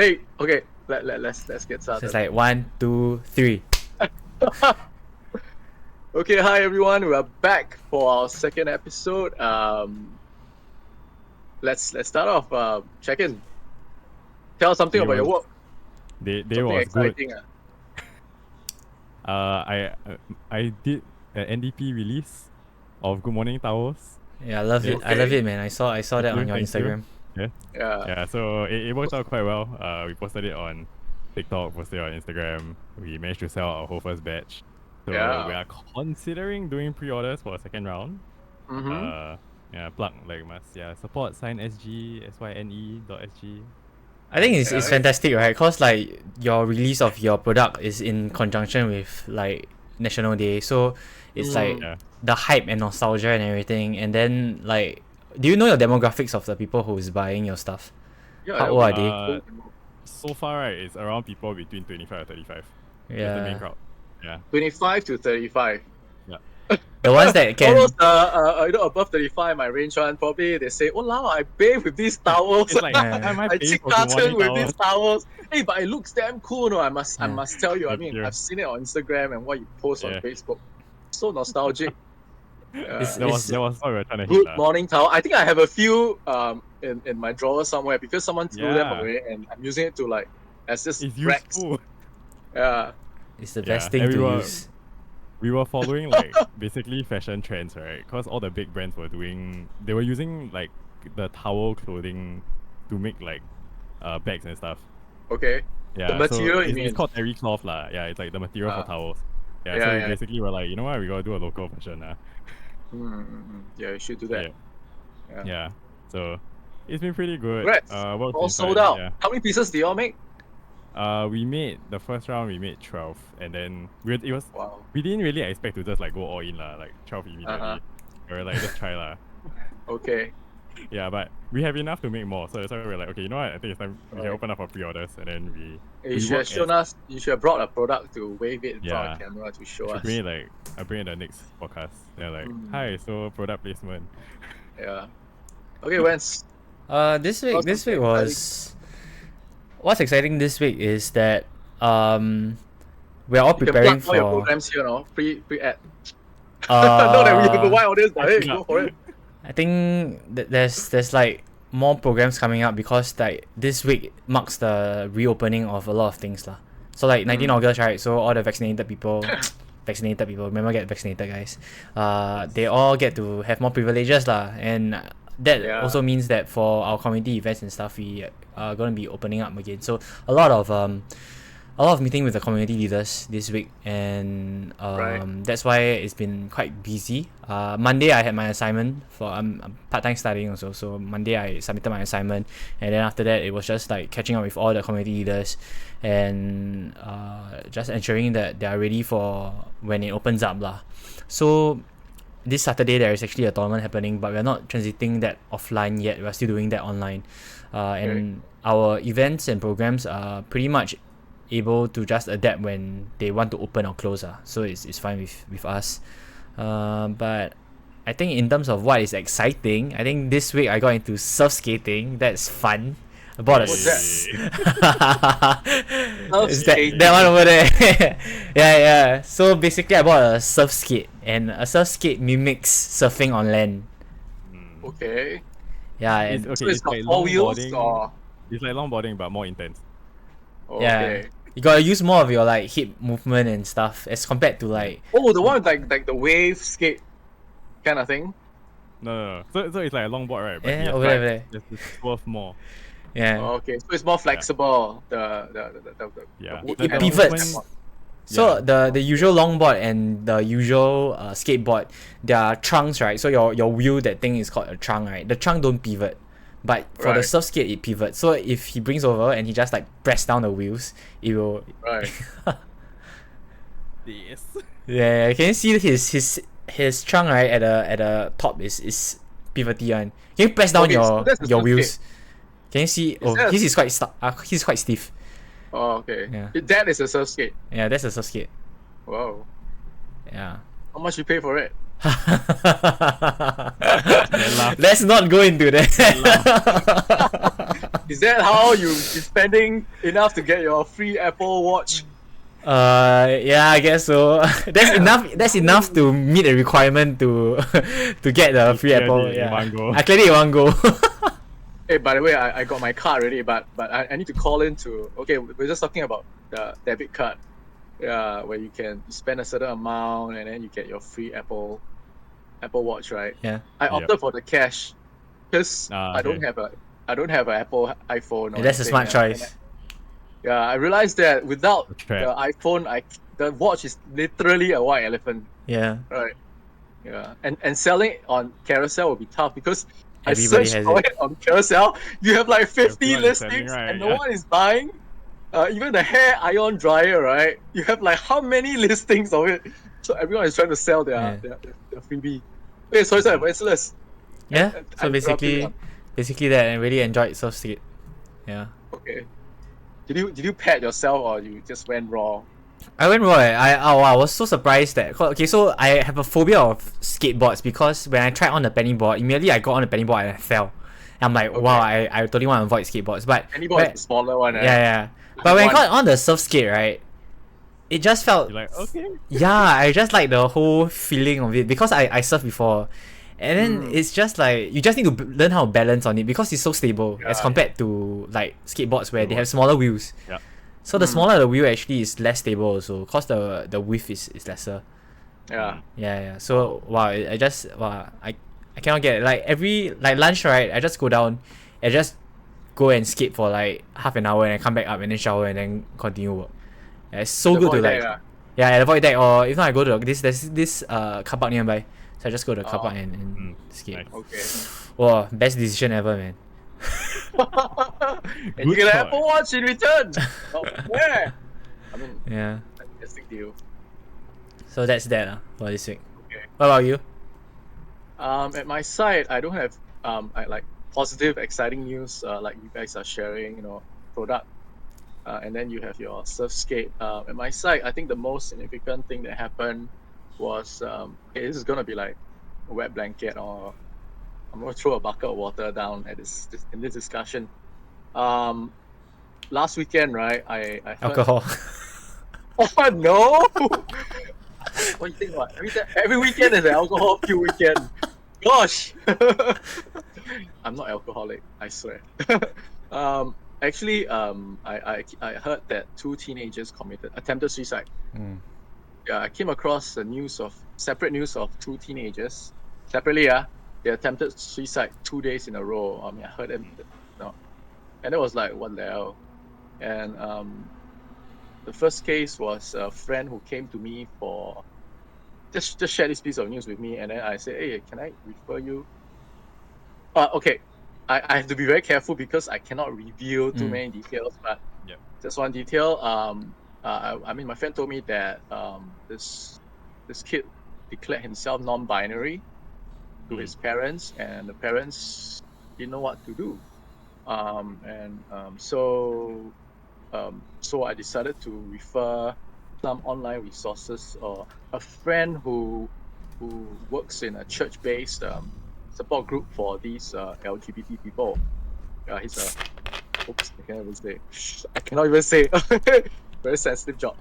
Hey, okay, let's get started. So it's like 1, 2, 3. Okay, hi everyone. We are back for our second episode. Let's start off. Check in. Tell us something Day about your was- work. Day Something was good. exciting. I did an NDP release of Good Morning Towels. Yeah, I love it. I Okay. love it, man. I saw that on your Thank you. Instagram. Yeah. Yeah, so it worked out quite well. We posted it on TikTok, posted it on Instagram. We managed to sell our whole first batch. So Yeah. we are considering doing pre-orders for a second round. Mm-hmm. Plug support sign syne.sg. I think it's Yeah. fantastic, right? Cause like your release of your product is in conjunction with like National Day, so it's like Yeah. the hype and nostalgia and everything. And then like, do you know your demographics of the people who's buying your stuff? Yeah. How old are they? So far, right, it's around people between 25 and 35. That's the main Yeah, crowd. Yeah. 25 to 35. the ones that can. Almost above 35, my range one, probably they say, oh wow, I bathe with these towels. It's like, Yeah. am I I paying chick for Good carton Morning with Towels? these towels. Hey, but it looks damn cool, no? I must tell you. I Thank mean, you. I've seen it on Instagram and what you post on Yeah. Facebook. So nostalgic. It's- That was what we were trying to hit. Good lah. morning towel. I think I have a few in my drawer somewhere because someone threw them Yeah. away and I'm using it to like as just It's racks. useful. Yeah. It's the Yeah, best thing to everyone- use. We were following like basically fashion trends, right? Because all the big brands were using like the towel clothing to make like bags and stuff. Okay. Yeah, material, so you mean? it's called terry cloth lah. Yeah, it's like the material Ah. for towels. Yeah, Yeah, so we yeah. basically were like, you know what, we gotta do a local version. Yeah, you should do that. Yeah. Yeah. So it's been pretty good. Congrats. Work's All been sold fine, out. Yeah. How many pieces do y'all make? We made the first round. We made 12, and then we Wow. didn't really expect to just like go all in lah, like 12 immediately. Uh-huh. We were like, just try lah. Okay. Yeah, but we have enough to make more, so that's why we're like, okay, you know what? I think it's time we can Right. open up for pre-orders, and then we You should have shown us. You should have brought a product to wave it in front Yeah. of camera to show should us. bring it like I bring it the next podcast. They're like, hi, so product placement. Yeah. Okay, Wens. This week What's exciting? was. What's exciting this week is that we're all You can preparing plug all your for. programs here, no? Pre ad. Not that we have a wide audience, but hey, Yeah. go for it. I think there's like more programs coming up because like this week marks the reopening of a lot of things lah. So like 19 August, right? So all the vaccinated people, remember, get vaccinated, guys. They all get to have more privileges lah, and that Yeah. also means that for our community events and stuff, we are gonna be opening up again. So a lot of meeting with the community leaders this week, and Right. that's why it's been quite busy. Monday I had my assignment for I'm part-time studying also, so Monday I submitted my assignment, and then after that it was just like catching up with all the community leaders and just ensuring that they are ready for when it opens up lah. So this Saturday there is actually a tournament happening, but we're not transiting that offline yet. We're still doing that online, and our events and programs are pretty much able to just adapt when they want to open or close. So it's fine with us. But I think in terms of what is exciting, I think this week I got into surf skating. That's fun. I bought a What's Is that one over there? yeah. So basically I bought a surf skate, and a surf skate mimics surfing on land. Okay. Yeah, It's, and So it's got like four wheels longboarding. or It's like longboarding but more intense. okay. you gotta use more of your like hip movement and stuff as compared to like Oh, the one with like the wave skate kind of thing. No. So it's like a longboard, right? But Yeah, you have over to, there. you have to swerve more. yeah. Oh, okay, so it's more flexible. The Yeah. wood The panel. pivots. movement- So Yeah. the usual longboard and the usual skateboard, they are trunks, right? So your wheel, that thing is called a trunk, right? The trunk don't pivot, but for the Right. surf skate it pivots. So if he brings over and he just like press down the wheels, it will. Right. Yes. Yeah, can you see his trunk, right? At the top is pivoty one. Can you press down Okay, so that's the your surf wheels? Can you see? Oh, that a- his is quite he's quite stiff. Oh, okay. Yeah. That is a surf skate. Yeah, that's a surf skate. Wow. Yeah. How much you pay for it? Let's not go into that. Is that how you're spending enough to get your free Apple Watch? Yeah, I guess so. That's enough. That's enough to meet the requirement to to get the free cleared Apple. it in Yeah, one go. I cleared it in one go. Hey, by the way, I got my card already, but I need to call in to. Okay, we're just talking about the debit card. Yeah, where you can spend a certain amount and then you get your free Apple Watch, right? Yeah. I opted for the cash because I don't Okay. have an Apple iPhone. Or That's a anything, smart and choice. yeah, I realized that without The the trap. iPhone, the watch is literally a white elephant, Yeah. right? Yeah, and selling it on Carousel will be tough because Everybody I searched has for it. it on Carousel. You have like 50 Everyone is selling, listings right? and no Yeah. one is buying. Even the hair iron dryer, right? You have like how many listings of it? So everyone is trying to sell their freebie. Wait, sorry, Wenceslaus. Yeah. I So interrupted you. basically that, I really enjoyed Surfskate. Yeah. Okay. Did you pat yourself or you just went raw? I went raw. I was so surprised that okay, so I have a phobia of skateboards because when I tried on the penny board, immediately I got on the penny board and I fell. And I'm like, wow, I totally want to avoid skateboards. But Anybody's the smaller one, right? yeah. But when I got on the surf skate, right, it just felt You're like, okay. yeah, I just like the whole feeling of it because I surfed before. And then it's just like you just need to learn how to balance on it because it's so stable as compared to like skateboards where they have smaller wheels. Yeah. So the smaller the wheel actually is less stable also cause the width is lesser. Yeah. Yeah. So wow, I cannot get it. Like every like lunch, right, I just go down and just go and skate for like half an hour and I come back up and then shower and then continue work. Yeah, it's so good to like at the void deck, or if not I go to this car park nearby. So I just go to the car park and skate. Nice. Okay. Wow, best decision ever, man. And you Good get an choice. Apple Watch in return. Oh, yeah. I mean, Yeah. fantastic deal. So that's that for this week. Okay. What about you? At my side, I don't have I like positive, exciting news like you guys are sharing, product. And then you have your Surfskate. At my side, I think the most significant thing that happened was this is gonna be like a wet blanket, or I'm gonna throw a bucket of water down at in this discussion. Last weekend, right? I heard, Alcohol. Oh no! What do you think about every weekend is an alcohol-filled weekend? Gosh! I'm not alcoholic, I swear. Actually, I heard that 2 teenagers attempted suicide. Yeah, I came across separate news of 2 teenagers separately. They attempted suicide 2 days in a row. I mean, I heard them, and it was like, what the hell? And the first case was a friend who came to me for just share this piece of news with me, and then I said, hey, can I refer you? Okay, I have to be very careful because I cannot reveal too many details, but just one detail. I mean, my friend told me that this kid declared himself non-binary to his parents, and the parents didn't know what to do. So I decided to refer some online resources, or a friend who works in a church-based support group for these LGBT people. He's a oops, I cannot even say. Very sensitive job.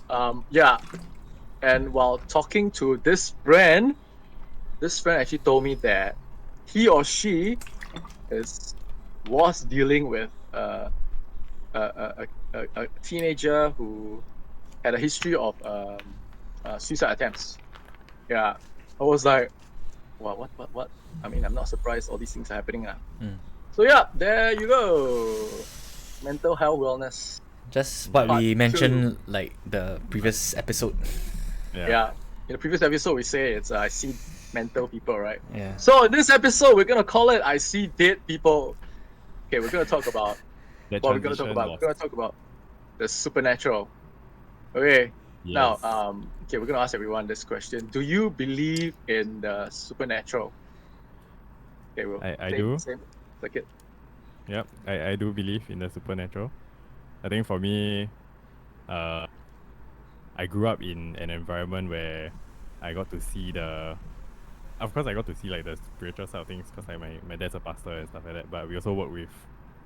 And while talking to this friend actually told me that he or she was dealing with a teenager who had a history of suicide attempts. Yeah, I was like, wow, what? I mean, I'm not surprised all these things are happening. So yeah, there you go. Mental health wellness. Just what Part we two. mentioned like the previous episode. Yeah. In the previous episode, we say it's I see mental people, right? Yeah. So in this episode, we're gonna call it I see dead people. Okay, we're gonna talk about That what we're gonna talk transition about. was- We're gonna talk about the supernatural. Okay. Yes. Now, okay, we're gonna ask everyone this question: do you believe in the supernatural? Okay, well, I do. Like it. Yep, I do believe in the supernatural. I think for me, I grew up in an environment where I got to see of course I got to see like the spiritual side of things because my dad's a pastor and stuff like that, but we also work with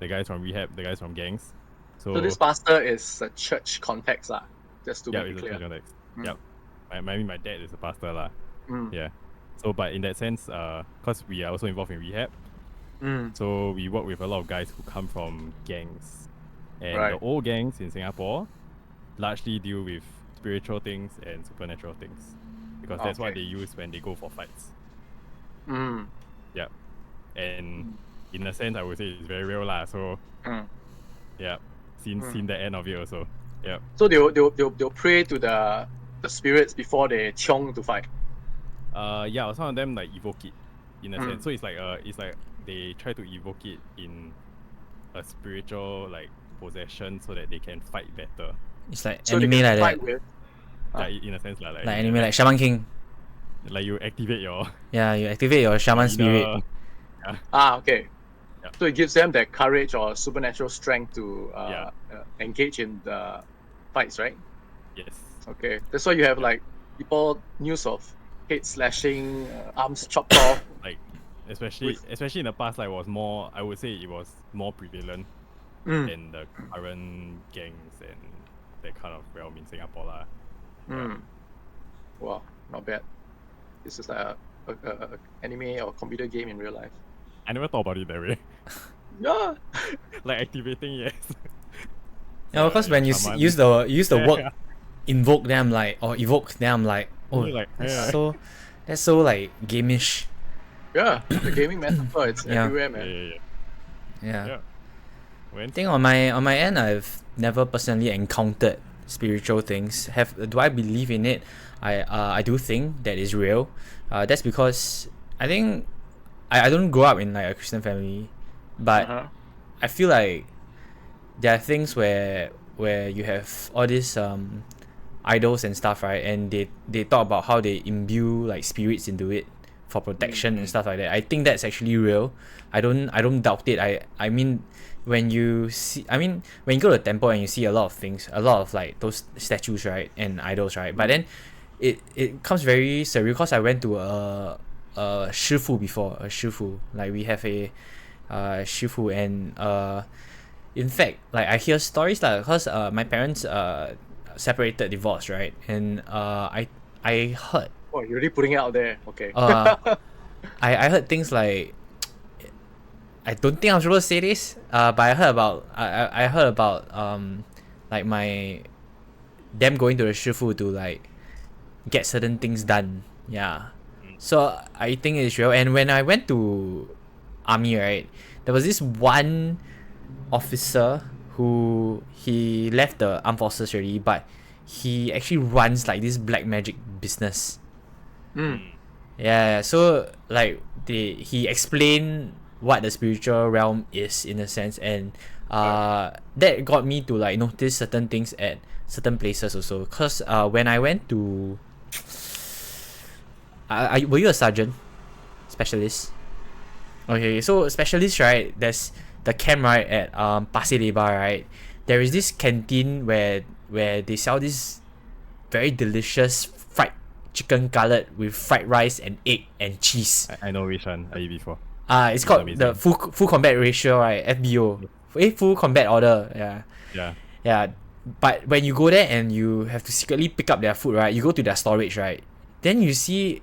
the guys from rehab, the guys from gangs. So this pastor is a church context, lah. Just to yeah, make it's it a clear. church context. Mm. Yep. I mean, my dad is a pastor, lah. Mm. Yeah. So, but in that sense, cause we are also involved in rehab, Mm. so we work with a lot of guys who come from gangs, and Right. the old gangs in Singapore largely deal with spiritual things and supernatural things, because that's what Okay. they use when they go for fights. Mm. Yep. And Mm. in a sense, I would say it's very real, lah. So, Mm. yeah, seen the end of it also. Yep. So they'll pray to the spirits before they chiong to fight. Yeah, some of them like evoke it in a Mm. sense. So it's like they try to evoke it in a spiritual like possession so that they can fight better. It's like So they anime can like fight that. with. Like in a sense like Like anime like Shaman King. like you activate your Yeah, you activate your shaman spirit. inner- Okay. Yeah. So it gives them that courage or supernatural strength to Yeah. engage in the fights, right? Yes. Okay. That's why you have like people news of head slashing, arms chopped off. Like especially in the past, like was more. I would say it was more prevalent Mm. than the current gangs and that kind of realm in Singapore, lah. Mm. Wow, not bad. This is like a anime or computer game in real life. I never thought about it that way. Yeah. Like activating, yes. Yeah, because when you shaman. use the word Yeah. invoke, then I'm like, or evoke, then I'm like, oh, You're like, that's yeah. so like gamish. Yeah. The gaming metaphor, it's Yeah. everywhere, Yeah, man. yeah, Yeah. yeah. When I think on my end, I've never personally encountered spiritual things. Do I believe in it? I do think that is real. That's because I think I don't grow up in like a Christian family, but Uh-huh. I feel like there are things where you have all these idols and stuff, right? And they talk about how they imbue like spirits into it for protection and stuff like that. I think that's actually real. I don't doubt it. I mean when you when you go to the temple and you see a lot of things, a lot of like those statues, right, and idols, right? But then it comes very surreal because I went to a shifu before, a shifu. Like we have a shifu, and in fact, like I hear stories like because my parents separated, divorced, right? And I heard Oh, you're really putting it out there. Okay. I heard things like, I don't think I'm supposed to say this, but I heard about I heard about like them going to the shifu to like get certain things done. Yeah. So I think it's real. And when I went to army, right, there was this one officer who he left the armed forces already, but he actually runs like this black magic business. Mm. Yeah, so like he explained what the spiritual realm is in a sense, and that got me to like notice certain things at certain places also. Cause when I went to, were you a sergeant, specialist? Okay, so specialist, right? There's the camp, right, at Pasir Lebar, right? There is this canteen where they sell this very delicious fried chicken cutlet with fried rice and egg and cheese. I know which one I eat before. It's called amazing. the full combat ratio, right? FBO. Full combat order. Yeah. Yeah. Yeah. But when you go there and you have to secretly pick up their food, right? You go to their storage, right? Then you see.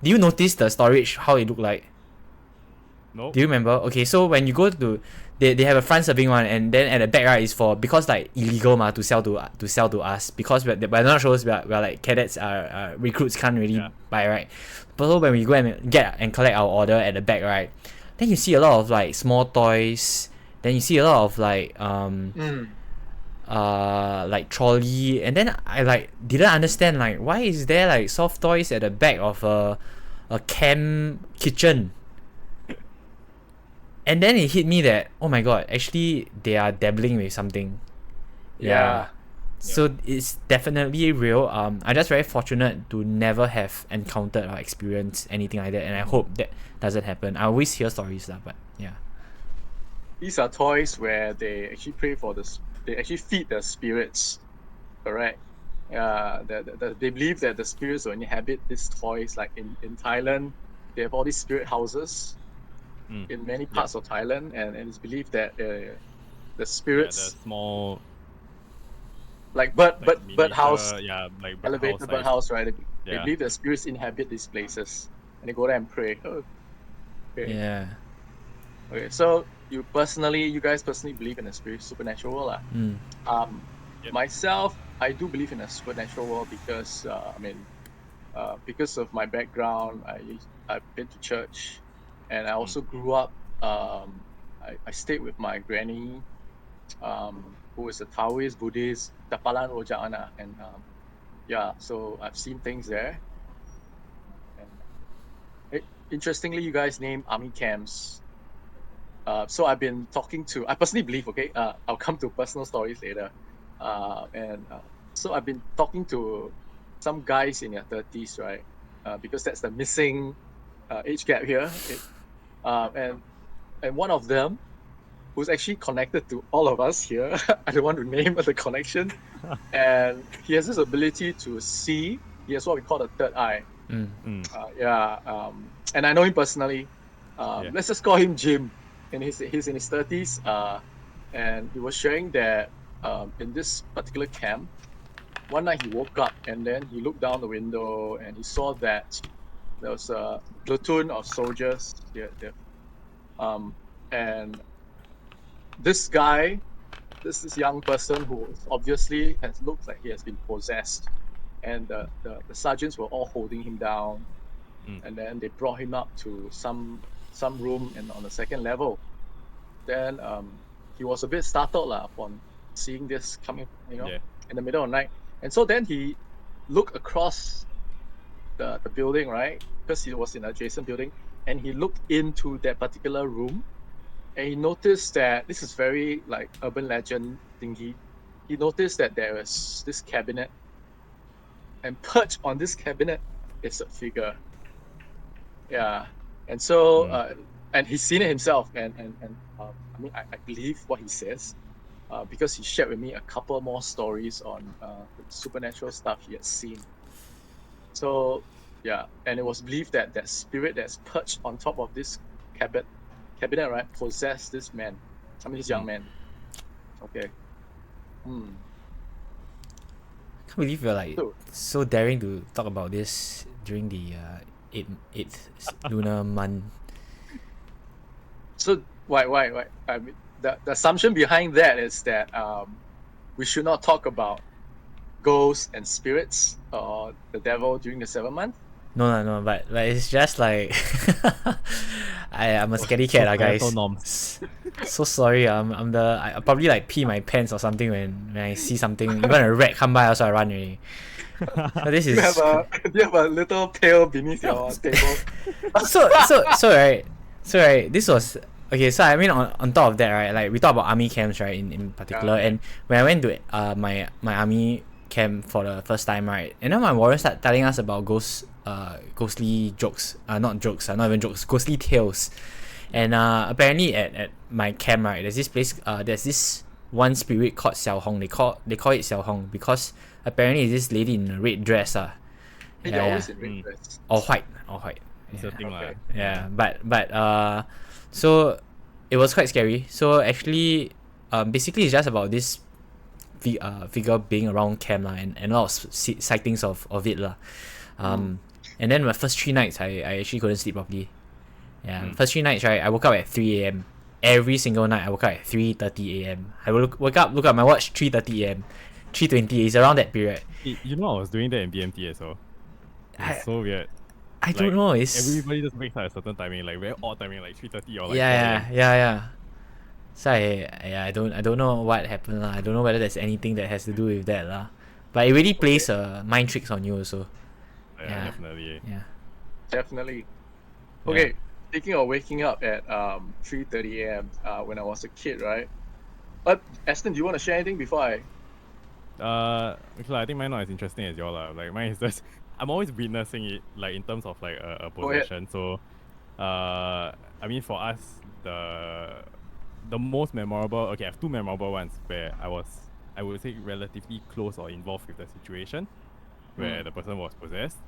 Do you notice the storage, how it look like? No. Do you remember? Okay, so when you go to, they have a front serving one, and then at the back, right, is for, because like illegal to sell to us, because we're not sure, we're like cadets, recruits can't really buy, right? But so when we go and get and collect our order at the back, right, then you see a lot of like small toys. Then you see a lot of like like trolley, and then I like didn't understand like why is there like soft toys at the back of a camp kitchen. And then it hit me that, oh my god, actually they are dabbling with something. Yeah. So it's definitely real. I'm just very fortunate to never have encountered or experienced anything like that, and I hope that doesn't happen. I always hear stories but yeah. These are toys where they actually pray for they actually feed the spirits, correct? They believe that the spirits will inhabit these toys. Like in Thailand, they have all these spirit houses in many parts of Thailand, and it's believed that the spirits, the small like miniature, birdhouse, like elevated birdhouse birdhouse, right? They Yeah. believe that spirits inhabit these places, and they go there and pray. Oh, okay. Yeah. Okay. So you guys personally believe in a supernatural world, lah. Yep. Myself, I do believe in a supernatural world because because of my background, I've been to church, and I also grew up. I stayed with my granny, who is a Taoist Buddhist, Tapalan Rojak Ana, and so I've seen things there. And interestingly, you guys named army camps. So I've been talking to. I personally believe. Okay, I'll come to personal stories later. So I've been talking to some guys in their 30s, right? Because that's the missing age gap here. And one of them, who's actually connected to all of us here, I don't want to name the connection, and he has this ability to see. He has what we call the third eye. And I know him personally. Let's just call him Jim. And he's in his 30s. And he was sharing that in this particular camp, one night he woke up and then he looked down the window and he saw that there was a platoon of soldiers. And this guy, this young person who obviously looks like he has been possessed, and the sergeants were all holding him down, and then they brought him up to some room and on the second level. Then he was a bit startled upon seeing this coming, in the middle of the night. And so then he looked across the building, right? Because he was in an adjacent building, and he looked into that particular room, and he noticed that this is very like urban legend thingy. He noticed that there is this cabinet, and perched on this cabinet is a figure. Yeah, and so and he's seen it himself, and I mean I believe what he says, because he shared with me a couple more stories on the supernatural stuff he had seen. So yeah, and it was believed that that spirit that's perched on top of this cabinet, right, possessed this man. I mean, this young man. Okay. Can't believe you're like so daring to talk about this during the eighth lunar month. So why? I mean, the assumption behind that is that we should not talk about ghosts and spirits or the devil during the 7th month. No, but it's just like I'm a scaredy cat, guys. So sorry, I probably like pee my pants or something when I see something. Even a rat come by, also I run already. So this is. Do you have a little pail beneath your table? So right. This was okay. So I mean, on top of that, right? Like we talk about army camps, right? In particular, and when I went to my army camp for the first time, right? And then my warrior started telling us about ghostly jokes. Not jokes. Not even jokes. Ghostly tales. And apparently at my camp, right, there's this place. There's this one spirit called Xiao Hong. They call it Xiao Hong because apparently it's this lady in a red dress. They're always in red dress. Or white. It's a thing, like. Yeah, but so it was quite scary. So actually, basically it's just about this figure being around camp and a lot of sightings of it and then my first 3 nights I actually couldn't sleep properly. First 3 nights, right, I woke up at 3 a.m. Every single night I woke up at 3:30 a.m. I woke up, look at my watch, 3:30 a.m. 3:20 is around that period. You know I was doing that in BMT as well. It's so weird. I don't know. It's everybody just wakes up at a certain timing, like very odd timing, like 3:30 or like 4 yeah. So I don't know what happened lah. I don't know whether there's anything that has to do with that lah. But it really plays mind tricks on you also. Yeah, definitely. Yeah. Definitely. Okay, speaking of waking up at 3:30 a.m. When I was a kid, right? But Eshton, do you want to share anything before I? Okay, I think mine not as interesting as y'all lah. Like mine is just I'm always witnessing it, like in terms of like a possession. So, I mean for us the most memorable. Okay, I have 2 memorable ones where I would say relatively close or involved with the situation where the person was possessed.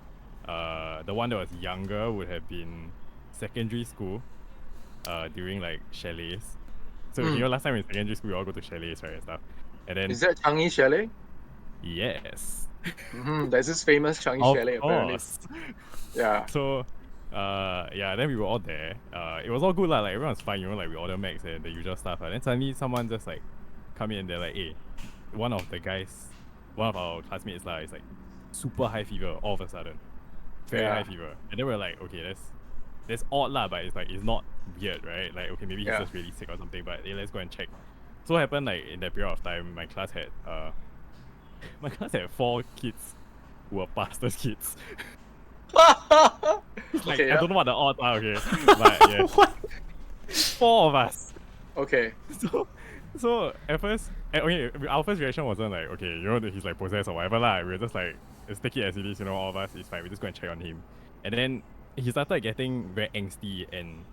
The one that was younger would have been secondary school. during like chalets. So Mm. you know, last time in secondary school we all go to chalets, right, and stuff. And then Is that Changi Chalet? yes, There's this famous Changi of Chalet apparently. course. Yeah. So yeah, then we were all there. It was all good lah. Like everyone's fine, you know, like we order Macs and the usual stuff. And then suddenly someone just like come in and they're like, hey, one of our classmates lah is like super high fever all of a sudden. Very Yeah. high fever. And then we're like, okay, that's odd lah, but it's like it's not weird, right? Like okay, maybe he's Yeah. just really sick or something, but hey, let's go and check. So what happened like in that period of time, my class had 4 kids who were pastors' kids. Like Okay, I yeah. don't know what the odds are, okay. But yeah. What? 4 of us. Okay. So at first, okay, our first reaction wasn't like, okay, you know that he's like possessed or whatever lah. We were just like, let's take it as it is, you know, all of us, it's fine. We just go and check on him. And then he started getting very angsty and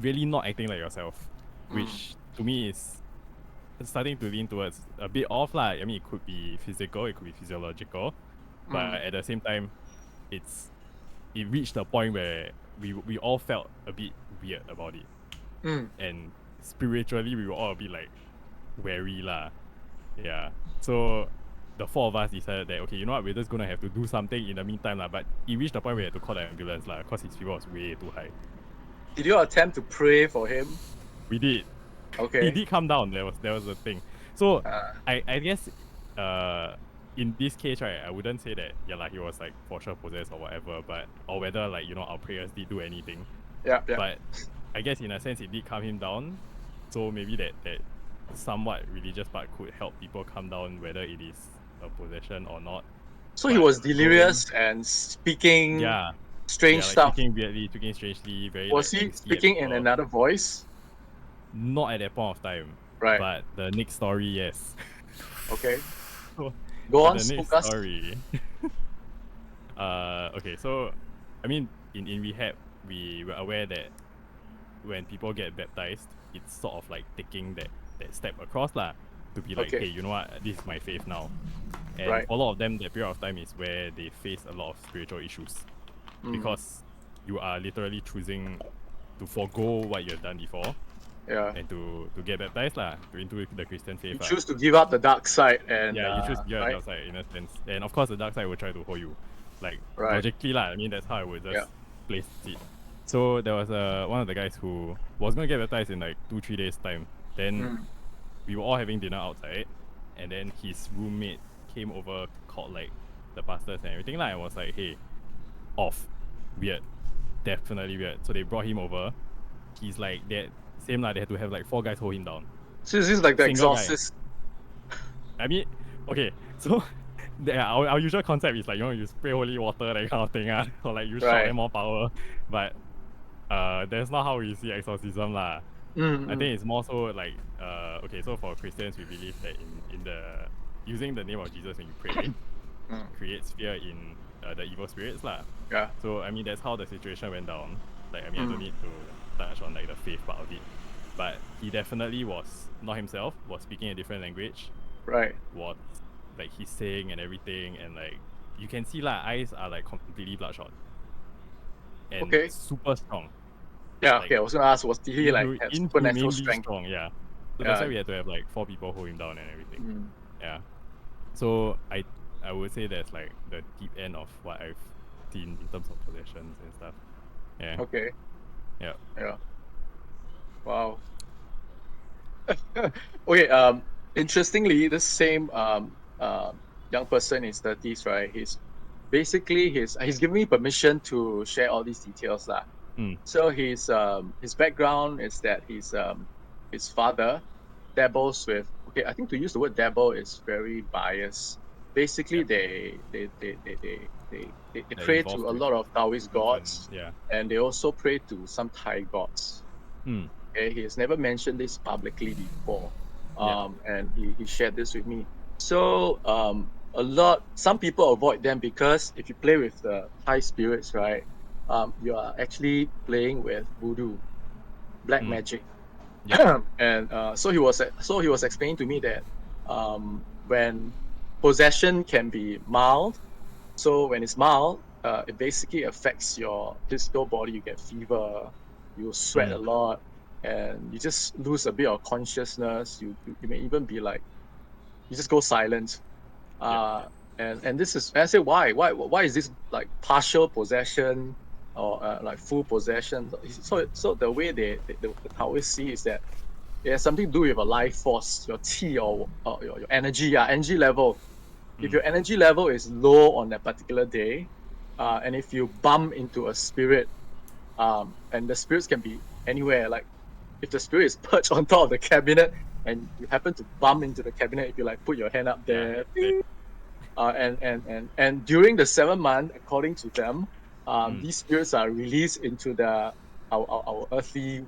really not acting like yourself, which to me is starting to lean towards a bit off lah. I mean, it could be physical, it could be physiological, but at the same time, it reached a point where we all felt a bit weird about it, and spiritually we were all a bit like wary lah. Yeah. So the 4 of us decided that okay, you know what, we're just gonna have to do something in the meantime lah. But it reached the point where we had to call the ambulance lah, because his fever was way too high. Did you attempt to pray for him? We did. Okay. He did come down. There was a thing. So Uh, I guess in this case, right, I wouldn't say that yeah, like he was like for sure possessed or whatever, but or whether like you know our prayers did do anything. yeah. But I guess in a sense it did calm him down. So maybe that somewhat religious part could help people calm down, whether it is a possession or not. So he was delirious and speaking Yeah. strange Like stuff. speaking weirdly, speaking strangely, very Was like, he angsty speaking at in people. another voice? Not at that point of time. Right. But the next story, yes. Okay. So, Go on, the spook next us. story. Okay, so I mean in rehab we were aware that when people get baptized, it's sort of like taking that step across lah, to be like, Okay. hey, you know what, this is my faith now. And Right. for a lot of them, that period of time is where they face a lot of spiritual issues, because you are literally choosing to forego what you have done before Yeah. and to get baptized lah, into the Christian faith. You lah. choose to give up the dark side and Yeah, you choose to get right? the dark side in a sense. And of course the dark side will try to hold you. Like Right. logically lah, I mean that's how I would just Yeah. place it. So there was one of the guys who was gonna get baptized in like 2-3 days time. Then we were all having dinner outside, and then his roommate came over, called like the pastors and everything lah, and was like, hey, off. Weird. Definitely weird. So they brought him over. He's like that same lah, they had to have like 4 guys hold him down. So this is like the Single guy. exorcist. I mean, okay, so our usual concept is like, you know, you spray holy water, that kind of thing, or like you shout Right. them more power. But that's not how we see exorcism lah. I think it's more so like, okay, so for Christians, we believe that in the using the name of Jesus when you pray creates fear in the evil spirits lah. Yeah. So I mean that's how the situation went down. Like I mean I don't need to touch on like the faith part of it, but he definitely was not himself. Was speaking a different language. Right. Was like hissing and everything, and like you can see like eyes are like completely bloodshot. And Okay. super strong. Yeah. Like, Okay. I was gonna ask, was did he like have supernatural Inhumanely strength? strong, yeah. So Yeah. that's why we had to have like 4 people hold him down and everything. Yeah. So I would say that's like the deep end of what I've seen in terms of possessions and stuff. Yeah. Okay. Yeah. Yeah. Wow. Okay. Interestingly, this same young person in his 30s, right? He's given me permission to share all these details, lah. So his background is that his father dabbles with. Okay, I think to use the word dabble is very biased. Basically, they pray to involved a with lot of Taoist gods, Yeah. and they also pray to some Thai gods. Okay, he has never mentioned this publicly before, and he shared this with me. So some people avoid them because if you play with the Thai spirits, right, you are actually playing with voodoo, black magic. Yeah. And so he was explaining to me that when possession can be mild, so when it's mild, it basically affects your physical body. You get fever, you sweat a lot, and you just lose a bit of consciousness. You may even be like, you just go silent. And this is, I say, why is this like partial possession or like full possession? So the way the Taoists see is that it has something to do with a life force, your qi or your energy, energy level. If your energy level is low on that particular day, and if you bump into a spirit, and the spirits can be anywhere, like if the spirit is perched on top of the cabinet and you happen to bump into the cabinet, if you like put your hand up there, and during the 7 month, according to them, these spirits are released into our earthly,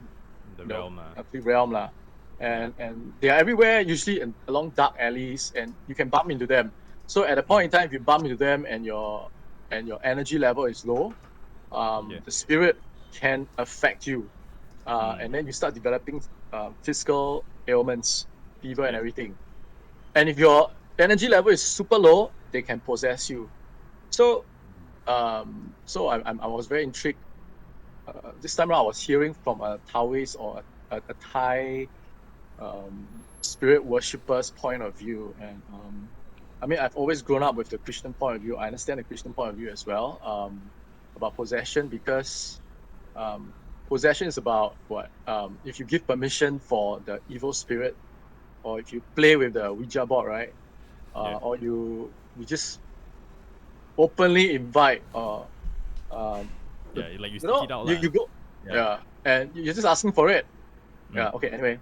earthly realm lah. And they are everywhere, usually along dark alleys, and you can bump into them. So at a point in time, if you bump into them and your energy level is low, the spirit can affect you, and then you start developing physical ailments, fever, and everything. And if your energy level is super low, they can possess you. So, I was very intrigued. This time around, I was hearing from a Taoist or a Thai spirit worshipper's point of view, and I mean, I've always grown up with the Christian point of view. I understand the Christian point of view as well, about possession, because possession is about what? If you give permission for the evil spirit, or if you play with the Ouija board, right? Or you just openly invite, like you speak it out loud. You go, and you're just asking for it. Okay. Anyway,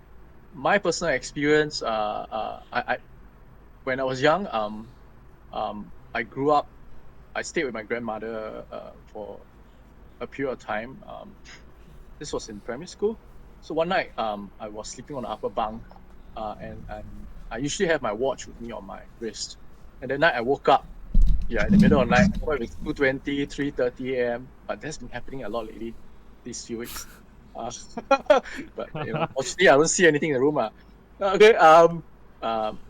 my personal experience, I when I was young, I grew up. I stayed with my grandmother for a period of time. This was in primary school. So one night, I was sleeping on the upper bunk, and I usually have my watch with me on my wrist. And that night I woke up, in the middle of the night. I woke up at 2:20, 3:30 a.m. But that's been happening a lot lately, these few weeks. But fortunately, I don't see anything in the room. Okay.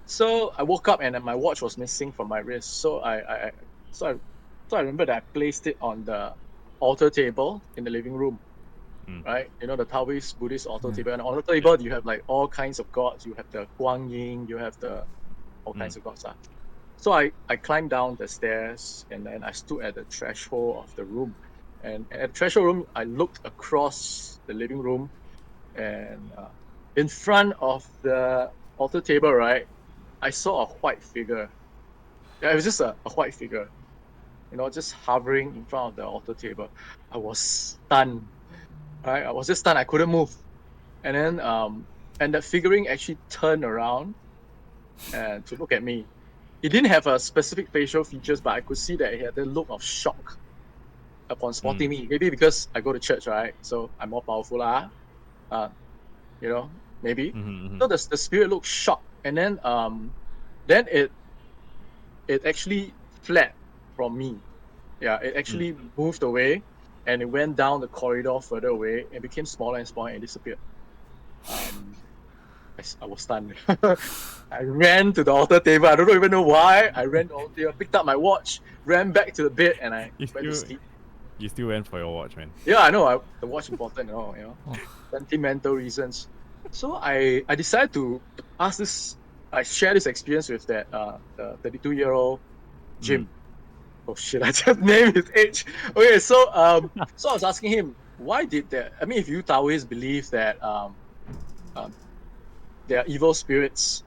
So I woke up and my watch was missing from my wrist. So I remember that I placed it on the altar table in the living room. Right, the Taoist Buddhist altar table. And on the altar table, you have like all kinds of gods. You have the Guang Yin, you have the all kinds of gods. So I climbed down the stairs, and then I stood at the threshold of the room. And at the threshold room, I looked across the living room, and in front of the altar table, right, I saw a white figure. Yeah, it was just a white figure, just hovering in front of the altar table. I was stunned. Right, I was just stunned. I couldn't move, and then and the figurine actually turned around and to look at me. It didn't have a specific facial features, but I could see that it had the look of shock upon spotting me. Maybe because I go to church, right? So I'm more powerful, maybe. So the spirit looked shocked, and then it actually fled from me. Yeah, it actually moved away. And it went down the corridor further away and became smaller and smaller and disappeared. I was stunned. I ran to the altar table. I don't even know why. I ran to the altar table, picked up my watch, ran back to the bed, and I went to sleep. You still went for your watch, man. Yeah, I know. The watch important, sentimental reasons. So I decided to ask this. I share this experience with that the 32-year-old Jim. Oh shit! I just named his age. Okay, so I was asking him, why did that? I mean, if you Taoists believe that there are evil spirits,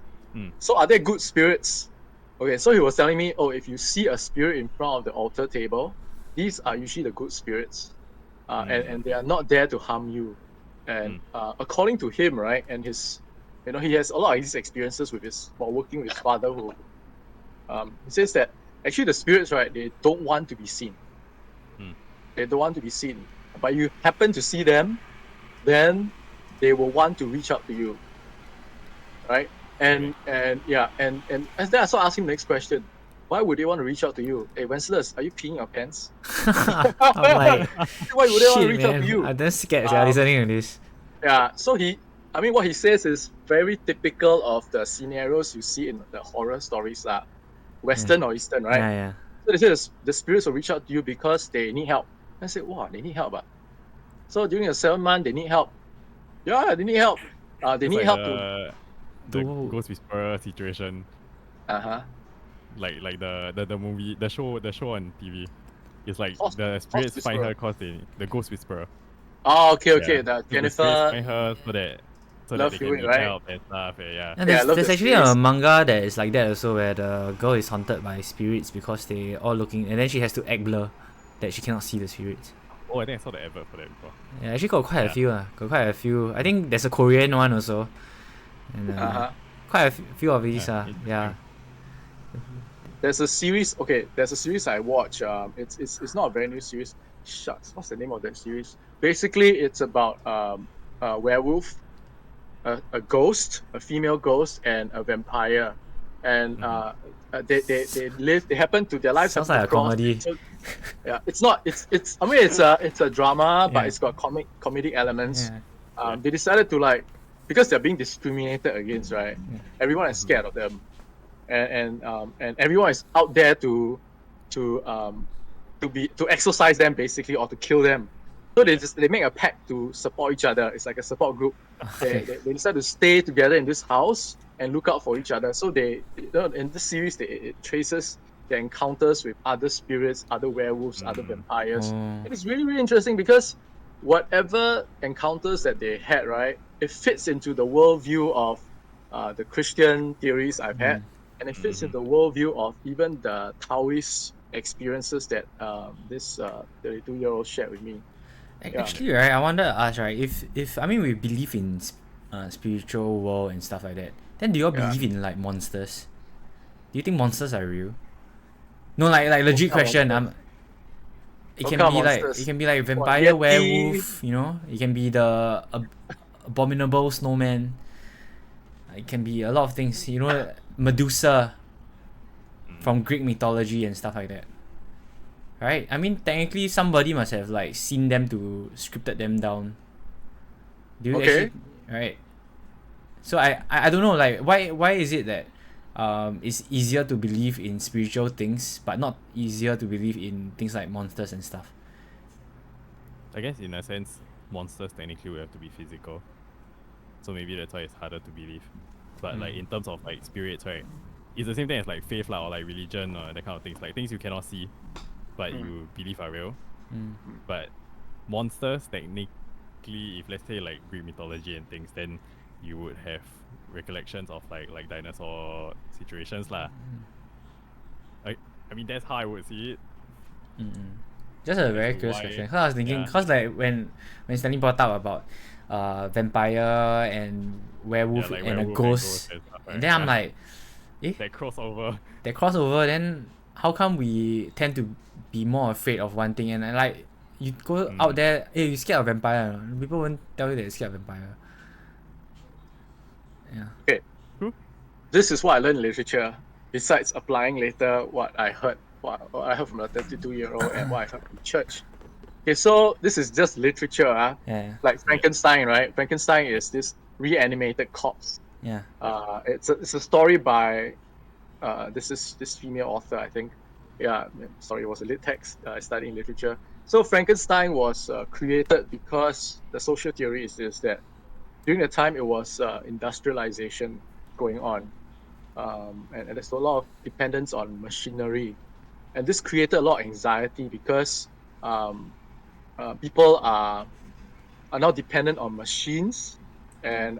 so are there good spirits? Okay, so he was telling me, if you see a spirit in front of the altar table, these are usually the good spirits, and they are not there to harm you. And according to him, right, and his, he has a lot of these experiences while working with his father, who he says that. Actually, the spirits, right, they don't want to be seen. They don't want to be seen. But you happen to see them, then they will want to reach out to you. Right? And then I started asking the next question. Why would they want to reach out to you? Hey, Wenceslaus, are you peeing your pants? I'm like, why would they want to shit, reach out man. to you? I'm damn scared listening to this. Yeah, so what he says is very typical of the scenarios you see in the horror stories. Western or Eastern, right? So they say the spirits will reach out to you because they need help. I said, wow, they need help. So during the 7th month, they need help. Yeah, they need help. They It's need like help to. the To- Ghost Whisperer situation, Uh-huh. like the movie, the show on TV. It's like Horse- the spirits find Whisperer. her cause the Ghost Whisperer. Oh, okay. Yeah. The So the spirits Jennifer find her so that Love they can Hewitt, need right? help and stuff. Yeah. And Yeah, I love there's the actually series. a manga that is like that also, where the girl is haunted by spirits because they all looking, and then she has to act blur that she cannot see the spirits. Oh, I think I saw the advert for that before. Yeah, actually got quite a Yeah. few. Got quite a few. I think there's a Korean one also. And Uh-huh. quite a few of these. Yeah, Yeah. There's a series. Okay, there's a series I watch. It's not a very new series. Shucks, what's the name of that series? Basically, it's about a werewolf, a ghost, a female ghost, and a vampire, and they happen to their lives Sounds happen like a to cross. comedy. So, yeah, it's not. It's. I mean, it's a drama, but Yeah. it's got comedic elements. Yeah. They decided to because they're being discriminated against, right? Everyone is scared of them, and everyone is out there to exorcise them basically, or to kill them. So they make a pact to support each other. It's like a support group. They decide to stay together in this house and look out for each other. So in this series it traces their encounters with other spirits, other werewolves, other vampires. Oh. It is really, really interesting because whatever encounters that they had, right, it fits into the worldview of the Christian theories I've had, and it fits into the worldview of even the Taoist experiences that this 32-year-old shared with me. Actually, right, I wanted to ask, right, if I mean we believe in spiritual world and stuff like that, then do you all believe in like monsters? Do you think monsters are real? No, like legit question. It What can kind of be like monsters? vampire, Yeti? werewolf, it can be the abominable snowman. It can be a lot of things, Medusa from Greek mythology and stuff like that. Right? I mean, technically somebody must have like seen them to scripted them down. Do you Okay. actually, right? So I don't know, like why is it that it's easier to believe in spiritual things but not easier to believe in things like monsters and stuff? I guess in a sense, monsters technically would have to be physical. So maybe that's why it's harder to believe. But like in terms of like spirits, right? It's the same thing as like faith or like religion or that kind of things. Like things you cannot see, but you believe are real. But monsters, technically, if let's say like Greek mythology and things, then you would have recollections of like dinosaur situations lah. I mean that's how I would see it. Just a very to curious why- question. Cause I was thinking, yeah. cause like when Stanley brought up about vampire and werewolf like and a werewolf ghost, and stuff, right? and then I'm Yeah. like, That crossover. that crossover. Then how come we tend to be more afraid of one thing, and like you go out there, hey, you scared of vampire? People won't tell you that you're scared of vampire. Yeah. This is what I learned in literature. Besides applying later what I heard from the 32-year-old and what I heard from church. Okay, so this is just literature. Yeah. Like Frankenstein, right? Frankenstein is this reanimated corpse. Yeah. It's a story by this female author, I think. Yeah, sorry, it was a lit text. Studying literature. So Frankenstein was created because the social theory is this, that during the time it was industrialization going on, and there's a lot of dependence on machinery, and this created a lot of anxiety because people are now dependent on machines, and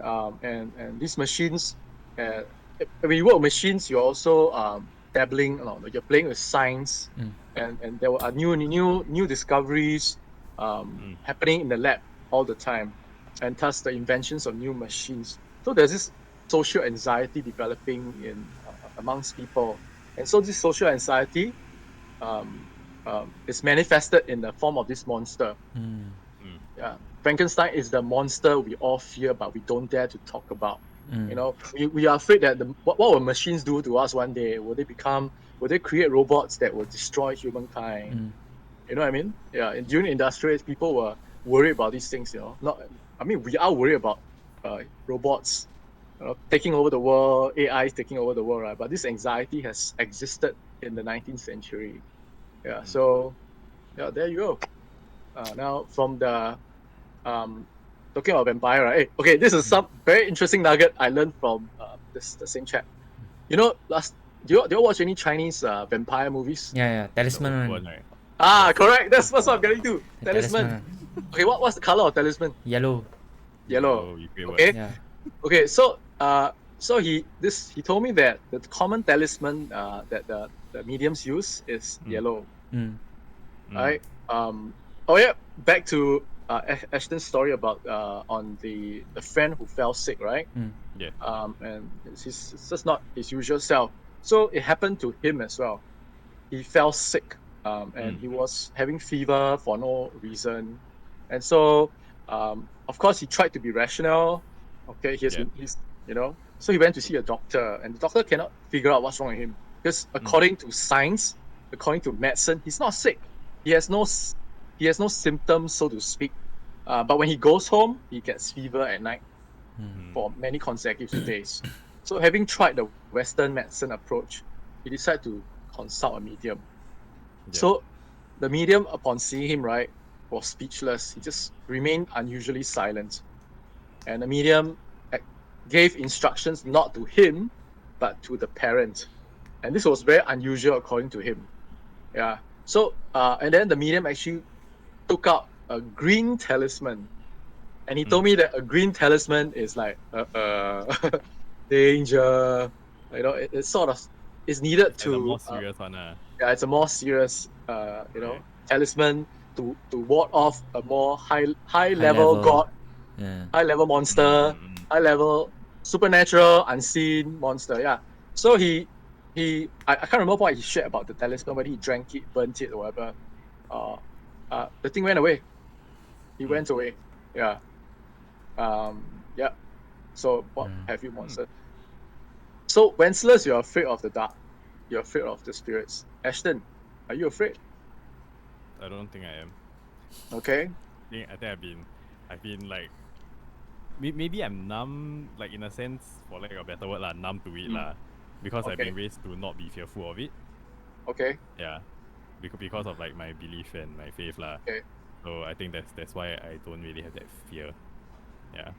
these machines, when you work with machines, you're also dabbling, you're playing with science, and there are new discoveries happening in the lab all the time, and thus the inventions of new machines. So there's this social anxiety developing in amongst people, and so this social anxiety is manifested in the form of this monster. Yeah, Frankenstein is the monster we all fear, but we don't dare to talk about. We are afraid that what will machines do to us one day? Will they create robots that will destroy humankind? You know what I mean? Yeah, and during industrial age, people were worried about these things. We are worried about robots taking over the world, AI is taking over the world, right? But this anxiety has existed in the 19th century. Yeah, so yeah, there you go. Now from the talking about vampire, right? Okay, this is some very interesting nugget I learned from the same chat. You know, do you watch any Chinese vampire movies? Yeah, The talisman old one. one, right? Ah, Yes. correct. That's what I'm getting to. The Talisman. talisman. Okay, what's the color of talisman? Yellow. Yellow. You great Okay. Yeah. Okay. So he told me that the common talisman that the mediums use is yellow. Mm. Right. Oh yeah. Back to Eshton's story about on the friend who fell sick, right? Yeah. And it's just not his usual self. So it happened to him as well. He fell sick, and he was having fever for no reason, and so of course he tried to be rational. Okay, he's so he went to see a doctor, and the doctor cannot figure out what's wrong with him because according to science, according to medicine, he's not sick. He has no symptoms, so to speak. But when he goes home, he gets fever at night for many consecutive days. So having tried the Western medicine approach, he decided to consult a medium. Yeah. So the medium, upon seeing him, right, was speechless. He just remained unusually silent. And the medium gave instructions not to him, but to the parent. And this was very unusual according to him. Yeah. So and then the medium actually took out a green talisman. And he told me that a green talisman is like danger. You know, it's sort of is needed It's to like the more serious one. yeah, it's a more serious talisman to ward off a more high level god, Yeah. high level monster, high level supernatural unseen monster. Yeah. So I can't remember what he shared about the talisman, whether he drank it, burnt it, or whatever. The thing went away. He went away. Yeah. Yeah. So what have you monster? So Wenceslaus, you're afraid of the dark. You're afraid of the spirits. Eshton, are you afraid? I don't think I am. Okay. I think I've been like, maybe I'm numb, like in a sense, for lack of a better word, numb to it because I've Okay. been raised to not be fearful of it. Okay. Yeah, because of like my belief and my faith Okay. So I think that's why I don't really have that fear. Yeah.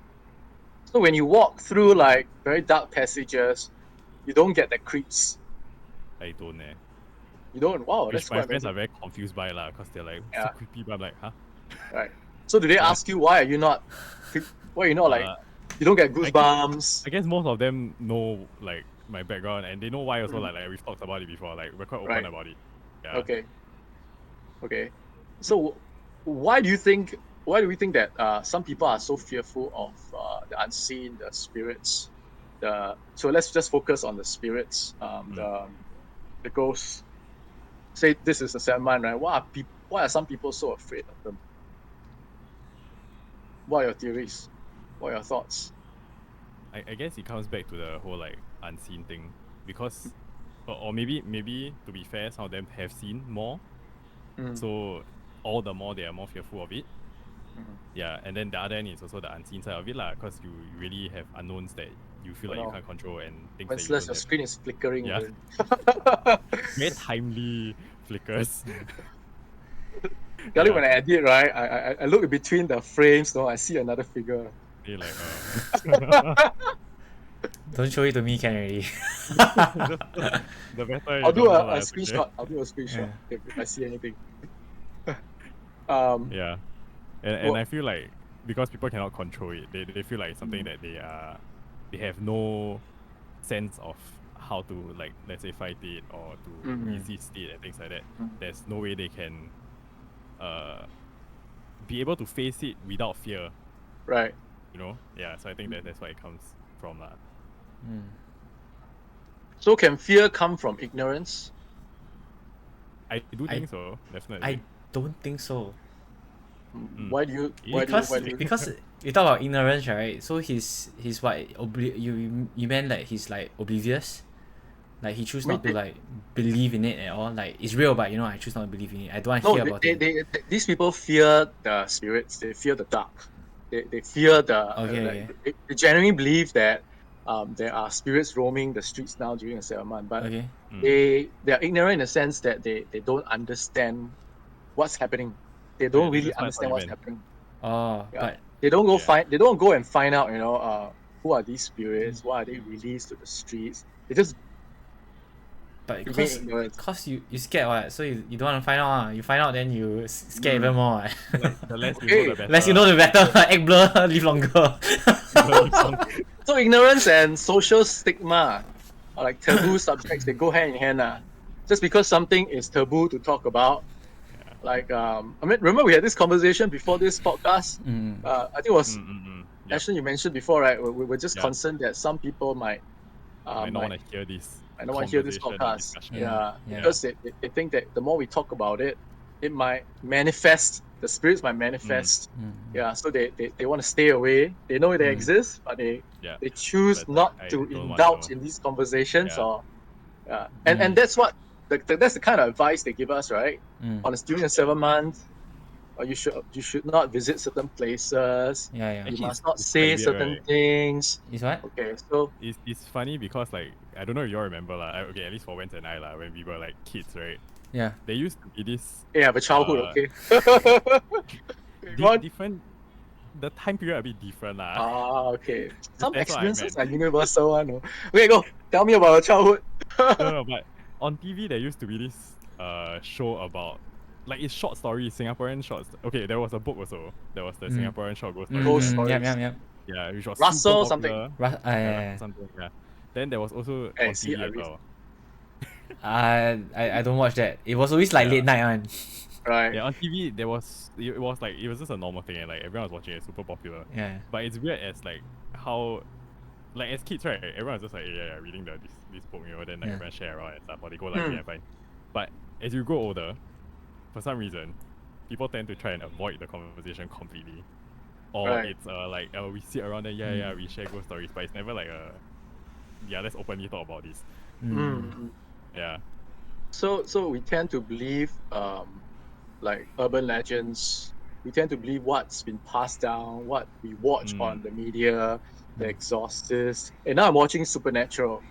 So when you walk through like very dark passages, you don't get the creeps. I don't. You don't. Wow, Which that's my quite friends amazing. are very confused by because they're like Yeah. so creepy. But I'm like, huh? Right. So do they ask you why are you not? Why are you not like? You don't get goosebumps. I guess most of them know like my background and they know why also. Like we've talked about it before. Like we're quite open Right. about it. Yeah. Okay. Okay. So why do we think that some people are so fearful of the unseen, the spirits? So let's just focus on the spirits, the ghosts. Say this is the 7th, right? Why are some people so afraid of them? What are your theories? What are your thoughts? I guess it comes back to the whole like unseen thing because, or maybe to be fair, some of them have seen more, so all the more they are more fearful of it. Yeah, and then the other end is also the unseen side of it because you really have unknowns that you feel like you can't control and things that you Wenceslaus, don't your have. screen is flickering. Yeah. Very timely flickers. Got it when I edit, right? I look between the frames, I see another figure. They like Don't show it to me, can already. the better. I'll do a it's okay. screenshot. I'll do a screenshot if I see anything. Yeah, and I feel like because people cannot control it, they feel like it's something that they have no sense of how to like let's say fight it or to resist it and things like that. There's no way they can be able to face it without fear. Right. You know? Yeah, so I think that's where it comes from. So can fear come from ignorance? I do think so, definitely. I don't think so. Why do you? Because you talk about ignorance, right? So he's what you meant like he's like oblivious, like he choose not to like believe in it at all. Like it's real, but I choose not to believe in it. I don't want to hear about it. These people fear the spirits. They fear the dark. They fear the. They genuinely believe that there are spirits roaming the streets now during the 7th month, but they are ignorant in the sense that they don't understand what's happening. They don't really understand what's happening. Oh, Yeah. but They don't go Yeah. They don't go and find out, who are these spirits? Why are they released to the streets? They just but remain cause, ignorant. cause you scared what? So you don't want to find out. Ah. You find out then you scared even more. Ah. Like, the less you know, Okay. the better. Less you know, the better. Act blur, live longer. So ignorance and social stigma are like taboo subjects. They go hand in hand. Just because something is taboo to talk about, Yeah. like I mean, remember we had this conversation before this podcast. Mm. I think it was Yep. Eshton, you mentioned before, right? We were just Yeah. concerned that some people might Might not want to hear this. I don't want to hear this conversation and podcast. discussion. Yeah. Because they think that the more we talk about it, it might manifest. The spirits might manifest. Mm. Yeah, so they want to stay away. They know they Mm. exist, but they Yeah. choose But not I to don't want indulge to. in these conversations. Yeah. Or and that's what that's the kind of advice they give us, right? Mm. During the 7 months, or you should not visit certain places. Yeah. You Actually, must not it's say quite weird, certain right? things. Is what? Okay, so It's funny because like I don't know if you all remember okay, at least for Wentz and I when we were like kids, right? Yeah. There used to be this yeah, but childhood, okay. different. The time period a bit different lah. Okay. Some That's what I experiences are meant. universal one. No? Okay, go. Tell me about your childhood. No, but on TV there used to be this show about like it's short stories, Singaporean shorts. Okay, there was a book also. There was the Singaporean short ghost story. Ghost right? stories. Yep. Yeah, which was Russell super popular. Yeah. Something. Yeah. Then there was also Hey, on see, TV I as read. well. I don't watch that. It was always like Yeah. late night one. Right. Yeah, on TV it was just a normal thing and like everyone was watching it, super popular. Yeah. But it's weird as like how like as kids, right, everyone was just like reading this book, then like Yeah. everyone share around and stuff, or they go library and find. But as you grow older, for some reason, people tend to try and avoid the conversation completely. Or Right. it's like we sit around and we share ghost stories, but it's never like let's openly talk about this. Yeah. So we tend to believe like urban legends. We tend to believe what's been passed down, what we watch on the media, The Exorcist. And now I'm watching Supernatural.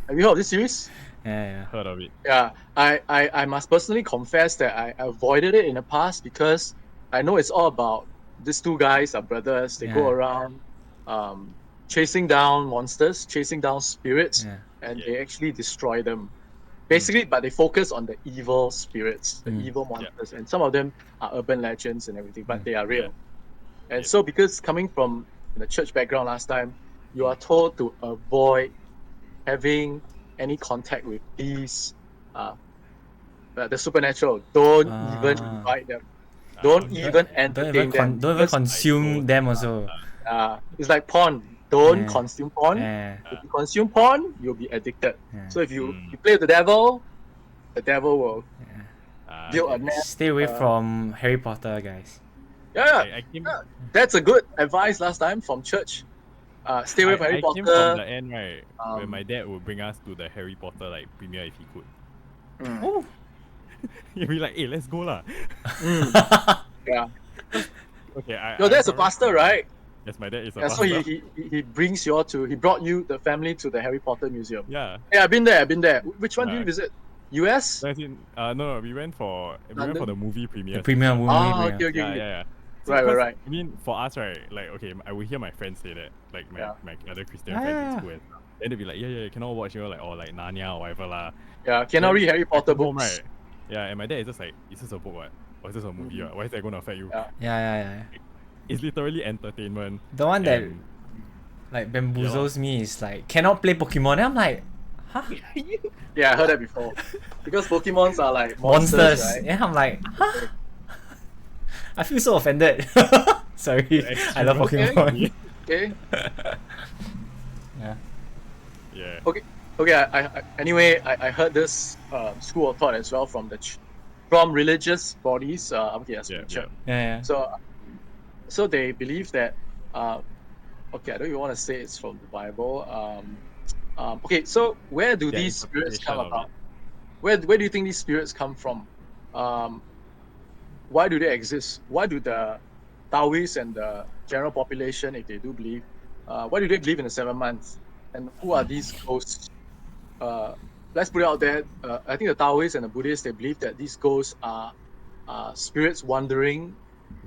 Have you heard of this series? Yeah. Heard of it. Yeah, I must personally confess that I avoided it in the past because I know it's all about these two guys are brothers. They go Yeah. around chasing down monsters, chasing down spirits, Yeah. and Yeah. they actually destroy them. Basically, but they focus on the evil spirits, the evil Yeah. monsters, and some of them are urban legends and everything, but they are real. And Yeah. so, because coming from the church background last time, you are told to avoid having any contact with these the supernatural. Don't even invite them. Don't Okay. even entertain them. Don't even because, consume them also. it's like porn. Don't Yeah. consume porn. Yeah. If you consume porn, you'll be addicted. Yeah. So if you play with the devil will build a Okay. nest. Stay away from Harry Potter, guys. Yeah, I came, that's a good advice last time from church. Stay away from Harry I came Potter. from the end, right, where my dad would bring us to the Harry Potter like premiere if he could. Oh. He'd be like, hey, let's go lah. Yeah. Okay, Your dad's a pastor, right? Yes, my dad is a Yeah, so pastor. he brings you all he brought you the family to the Harry Potter museum. Yeah. Yeah, I've been there. Which one did you visit? US? So as in, no, we went for the movie premiere. The premiere movie. Okay. Yeah. So Right. because, I mean, for us, right, like, okay, I will hear my friends say that, like, my other Christian friends in school and stuff. Then they'll be like, you cannot watch, like, or like Narnia or whatever lah. Yeah, cannot read Harry Potter Home, books. right? Yeah, and my dad is just like, is this a book, what? Or is this a movie, what? Why is that going to affect you? Yeah. It's literally entertainment. The one that and- like bamboozles me is like cannot play Pokemon. Then I'm like, huh? Yeah, I heard that before. Because Pokemons are like Monsters. right? Yeah, I'm like, huh? I feel so offended. Sorry, I love Pokemon. Okay. Yeah. Yeah. Okay. Anyway, I heard this school of thought as well from from religious bodies. Scripture. Yeah. So they believe that. Okay, I don't even want to say it's from the Bible. Okay, so where do Their these spirits come interpretation of about? Where do you think these spirits come from? Why do they exist? Why do the Taoists and the general population, if they do believe, why do they believe in the 7 months? And who are these ghosts? Let's put it out there. I think the Taoists and the Buddhists, they believe that these ghosts are spirits wandering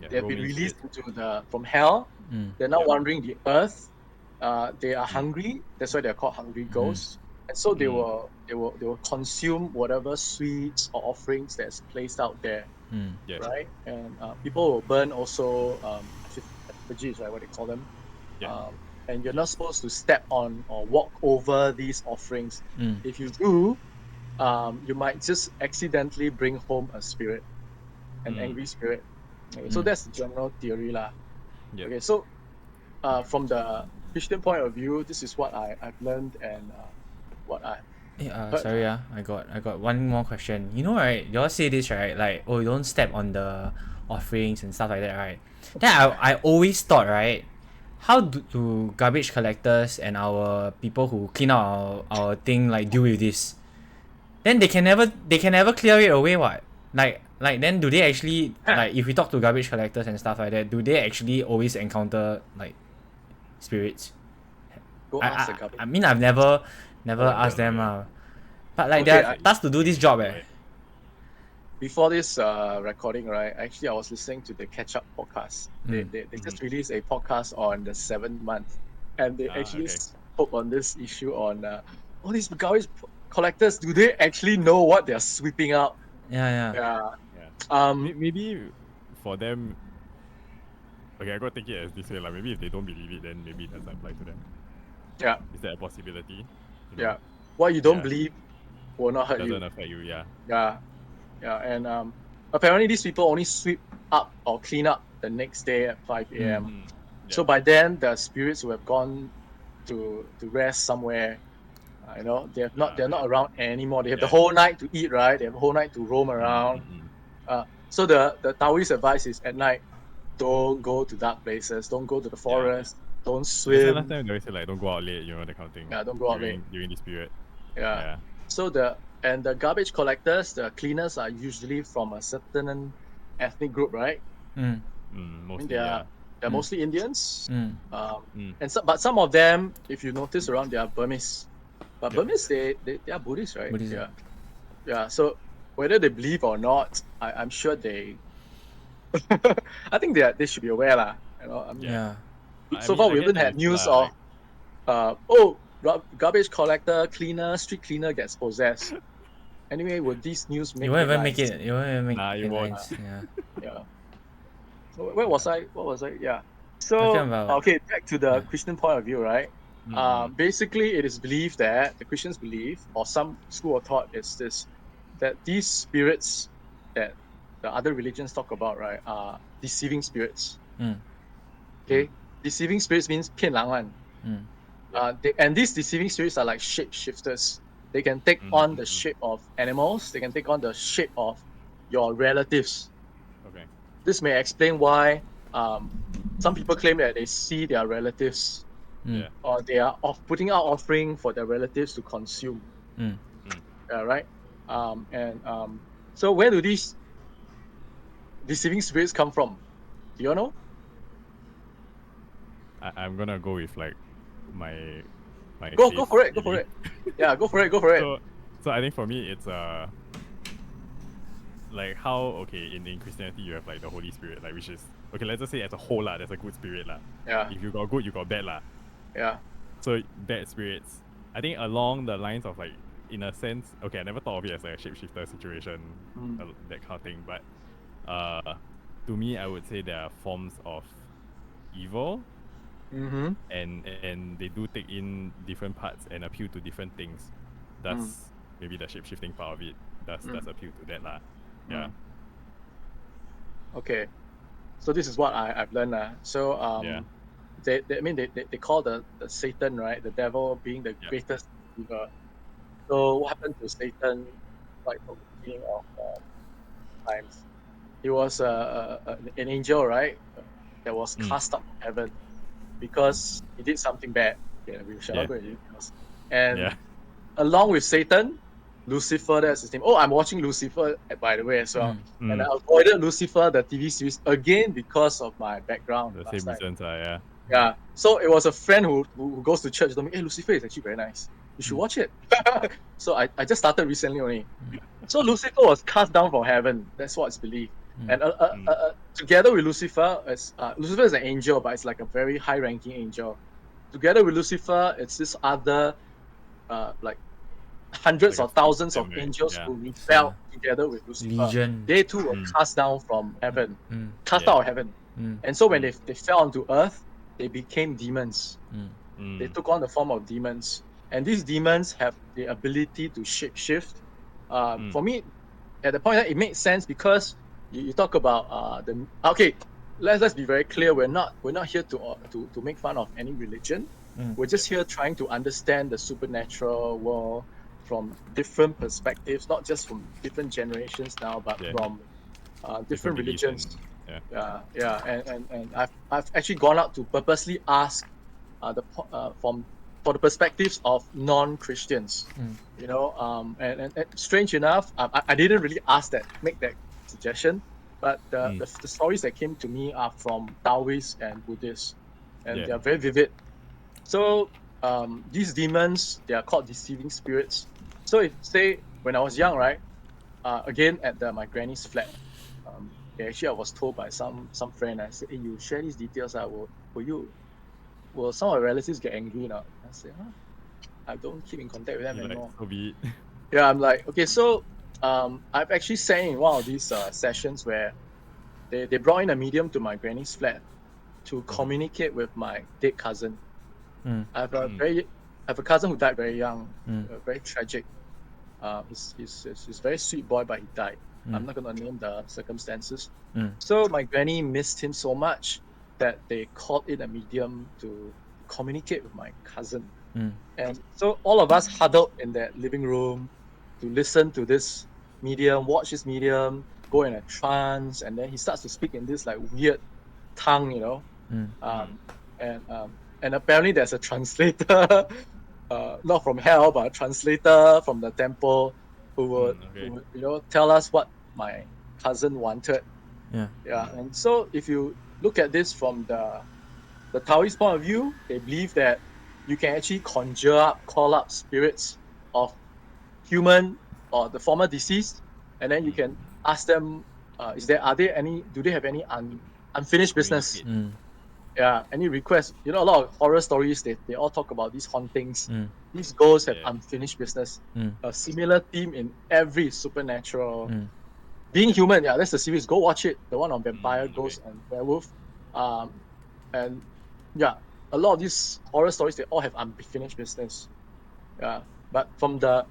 Yeah, They've been roaming released spirits. from hell. Mm. They're now Yep. wandering the earth. They are hungry. That's why they're called hungry ghosts. And so they will consume whatever sweets or offerings that's placed out there, Mm. Yes. right? And people will burn also effigies, right? What they call them. Yeah. And you're not supposed to step on or walk over these offerings. Mm. If you do, you might just accidentally bring home a spirit, an angry spirit. Okay, so Mm. that's the general theory lah. Yep. Okay, so from the Christian point of view, this is what I've learned and what I've heard. Sorry, I got one more question. You know, right? You all say this, right? Like, oh, you don't step on the offerings and stuff like that, right? Then I always thought, right? How do garbage collectors and our people who clean out our thing like deal with this? Then they can never clear it away, what? Like then do they actually like if we talk to garbage collectors and stuff like that, do they actually always encounter like spirits? Go ask the government. I mean I've never asked them but like Okay, they're tasked to do this job Before this recording, right? Actually, I was listening to the Catch Up podcast. They just released a podcast on the 7th month, and they actually Okay. spoke on this issue on all these garbage collectors. Do they actually know what they're sweeping out? yeah. Yeah. Maybe for them. Okay, I gotta take it as this way. Like maybe if they don't believe it, then maybe it doesn't apply to them. Yeah. Is that a possibility? You know, Yeah. What you don't Yeah. believe will not hurt Doesn't you. affect you. Yeah. Yeah. Yeah. And apparently these people only sweep up or clean up the next day at 5 a.m. Mm. So by then the spirits will have gone to rest somewhere. They're not around anymore. They have the Yeah. whole night to eat, right? They have the whole night to roam around. So the Taoist advice is at night, don't go to dark places, don't go to the forest, don't That's why last swim. time they always say like don't go out late, you know, that kind of thing. Yeah, don't go out late. During this period. Yeah. Yeah. So the garbage collectors, the cleaners are usually from a certain ethnic group, right? Mostly. They're mostly Indians. Mm. But some of them, if you notice around, they are Burmese. But Yeah. Burmese, they are Buddhist, right? Buddhism. Yeah. So whether they believe or not, I'm sure they. I think they should be aware lah. Yeah. So far we haven't had news of, garbage collector, cleaner, street cleaner gets possessed. Anyway, would these news make? You won't even make headlines? it. You won't even make Nah, you won't. headlines. Yeah. Yeah. So where was I? What was I? Yeah. So Talking about- okay, back to the Yeah. Christian point of view, right? Basically, it is believed that the Christians believe, or some school of thought is this, that these spirits that the other religions talk about, right, are deceiving spirits. Okay, deceiving spirits means 骗狼 one. And these deceiving spirits are like shapeshifters. They can take on the shape of animals. They can take on the shape of your relatives. Okay. This may explain why some people claim that they see their relatives, Yeah. or they are putting out offering for their relatives to consume. Right? So where do these deceiving spirits come from? Do you know? I'm gonna go with like my Go faith, for it. Go maybe. for it. Yeah, go for it. Go for it. So I think for me it's like how in Christianity you have like the Holy Spirit, like which is okay, let's just say as a whole lah, there's a good spirit lah. Yeah. If you got good, you got bad lah. Yeah. So bad spirits, I think along the lines of like, in a sense, okay, I never thought of it as like a shapeshifter situation, that kind of thing. But to me, I would say there are forms of evil, and they do take in different parts and appeal to different things. That's maybe the shapeshifting part of it. Does appeal to that lah. Yeah. Okay. So this is what I've learned. So they call the Satan, right? The devil being the greatest evil. So what happened to Satan right from the beginning of times? He was an angel, right? That was cast up from heaven because he did something bad. Yeah, we shall not go into details. And along with Satan, Lucifer, that's his name. Oh, I'm watching Lucifer, by the way, as well. And I avoided Lucifer, the TV series, again because of my background. The same reasons, yeah. Yeah. So it was a friend who goes to church told me, hey, Lucifer is actually very nice. You should watch it. So I just started recently only. So Lucifer was cast down from heaven. That's what's believed. And together with Lucifer, Lucifer is an angel, but it's like a very high-ranking angel. Together with Lucifer, it's this other, like hundreds Like or thousands of them, right? angels Yeah. who rebelled together with Lucifer. Legion. They too were cast down from heaven, cast Yeah. out of heaven. And so when they fell onto earth, they became demons. They took on the form of demons. And these demons have the ability to shapeshift. For me, at the point that it makes sense because you talk about let's be very clear. We're not here to make fun of any religion. We're just here trying to understand the supernatural world from different perspectives, not just from different generations now, but from different religions. And I've actually gone out to purposely ask for the perspectives of non-Christians. And strange enough, I didn't really make that suggestion, but the stories that came to me are from Taoists and Buddhists, and they are very vivid. So these demons, they are called deceiving spirits. So if say when I was young, right, again at my granny's flat, actually I was told by some friend, I said, hey, you share these details, will some of my relatives get angry now? I said, I don't keep in contact with them anymore. So be it. Yeah, I'm like, okay, so I've actually sang in one of these sessions where they brought in a medium to my granny's flat to communicate with my dead cousin. I have a cousin who died very young, very tragic. He's a very sweet boy, but he died. I'm not going to name the circumstances. So my granny missed him so much that they called in a medium to communicate with my cousin. And so all of us huddled in that living room to listen to this medium, watch this medium, go in a trance, and then he starts to speak in this like weird tongue, and apparently there's a translator, not from hell, but a translator from the temple who would tell us what my cousin wanted. And so if you look at this from the Taoist point of view, they believe that you can actually call up spirits of human or the former deceased, and then you can ask them, do they have any unfinished business? Any requests? A lot of horror stories, they all talk about these hauntings. These ghosts have unfinished business. A similar theme in every supernatural. Being Human, that's the series. Go watch it. The one on vampire, ghost, and werewolf. And a lot of these horror stories, they all have unfinished business. But from the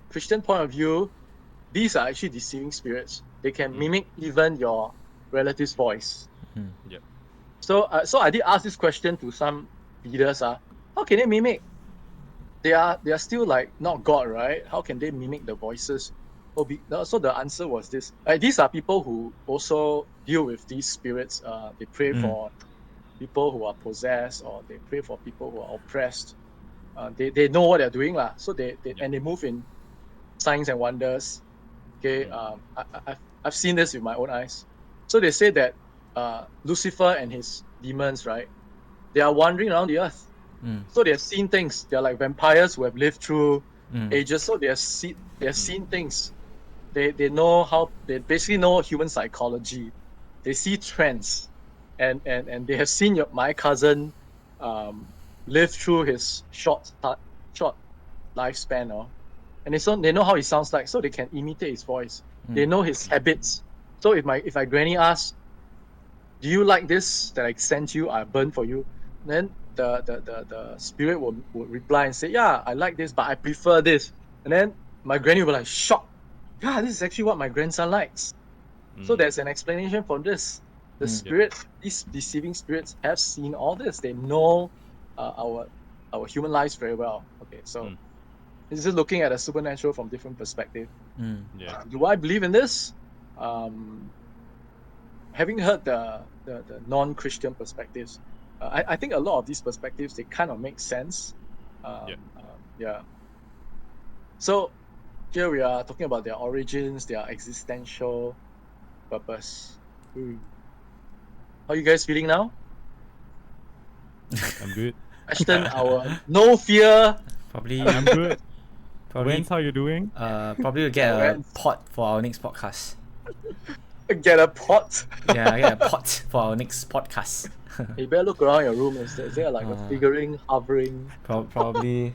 Christian point of view, these are actually deceiving spirits. They can mimic even your relative's voice. So I did ask this question to some leaders. How can they mimic? They are still like not God, right? How can they mimic the voices? So the answer was this. These are people who also deal with these spirits. They pray for people who are possessed, or they pray for people who are oppressed. They know what they're doing, so they move in signs and wonders. Okay, I've seen this with my own eyes. So they say that Lucifer and his demons, right? They are wandering around the earth. So they have seen things. They're like vampires who have lived through ages. So they have seen things. They basically know human psychology. They see trends, and they have seen my cousin live through his short lifespan, and they know how he sounds like, so they can imitate his voice. They know his habits. So if my granny asks, do you like this that I sent you, I burned for you? Then the spirit will reply and say, yeah, I like this, but I prefer this. And then my granny will be like shocked. Yeah, this is actually what my grandson likes. So there's an explanation for this. The spirit, these deceiving spirits have seen all this. They know our human lives very well. Okay, so it's just looking at the supernatural from different perspective. Do I believe in this? Having heard the non-Christian perspectives, I think a lot of these perspectives, they kind of make sense. So here we are talking about their origins, their existential purpose. How are you guys feeling now? I'm good. Eshton, our no fear. Probably. I'm good. Probably. Wens, how you doing? Probably we'll get a pot for our next podcast. Get a pot. Yeah, I get a pot for our next podcast. You better look around your room. Is there like a figurine hovering? Probably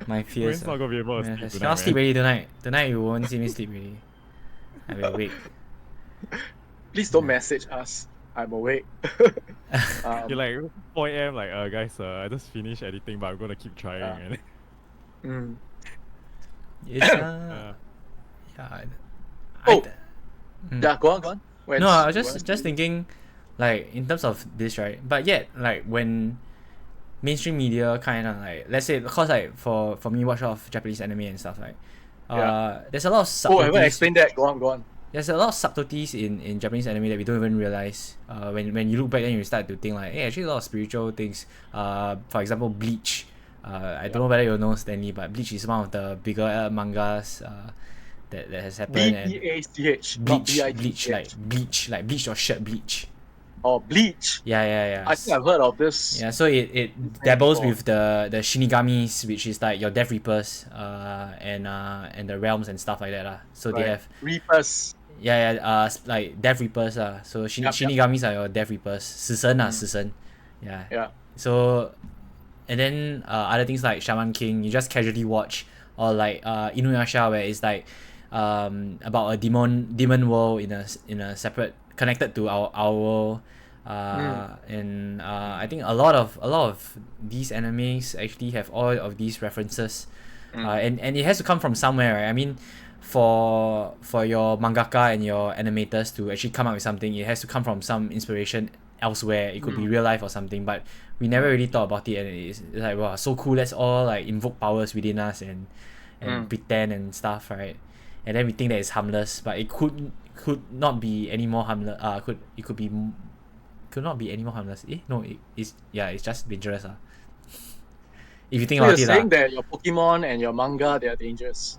my fears. We're not gonna be able to sleep Cannot tonight, sleep man. already tonight. Tonight you won't see me sleep already. I'll be awake. Please don't message us. I'm awake. You're like 4 a.m. like guys, I just finished editing, but I'm gonna keep trying. And Mm. It's yeah. Oh. Mm. Yeah, go on. No, I was just thinking, like in terms of this, right? But yet, like when mainstream media kind of like, let's say, because like for me, watch a lot of Japanese anime and stuff, like, there's a lot of Oh, I subtleties. haven't explained that. Go on. There's a lot of subtleties in Japanese anime that we don't even realize. When you look back, then you start to think like, hey, actually a lot of spiritual things. For example, Bleach. I don't know whether you know Stanley, but Bleach is one of the bigger mangas that has happened. B-E-A-C-H, not Bleach, B-I-T-C-H. like bleach or shirt bleach. Oh, Bleach. Yeah. I think I've heard of this. Yeah, so it dabbles with the Shinigamis, which is like your Death Reapers, and the realms and stuff like that lah. So they have Reapers. like Death Reapers So Yep. Shinigamis are your Death Reapers. 死神 死神. Yeah. Yeah. So, and then other things like Shaman King, you just casually watch, or like Inuyasha, where it's like about a demon world in a separate, connected to our world. And I think a lot of these animes actually have all of these references, and it has to come from somewhere, right? I mean, for your mangaka and your animators to actually come up with something, it has to come from some inspiration elsewhere. It could be real life or something, but we never really thought about it, and it's like, wow, so cool. Let's all like invoke powers within us and pretend and stuff, right? And then we think that it's harmless, but it could not be any more harmless. Could not be any more harmless. It's just dangerous. If you think So about you're it, saying that your Pokemon and your manga, they are dangerous.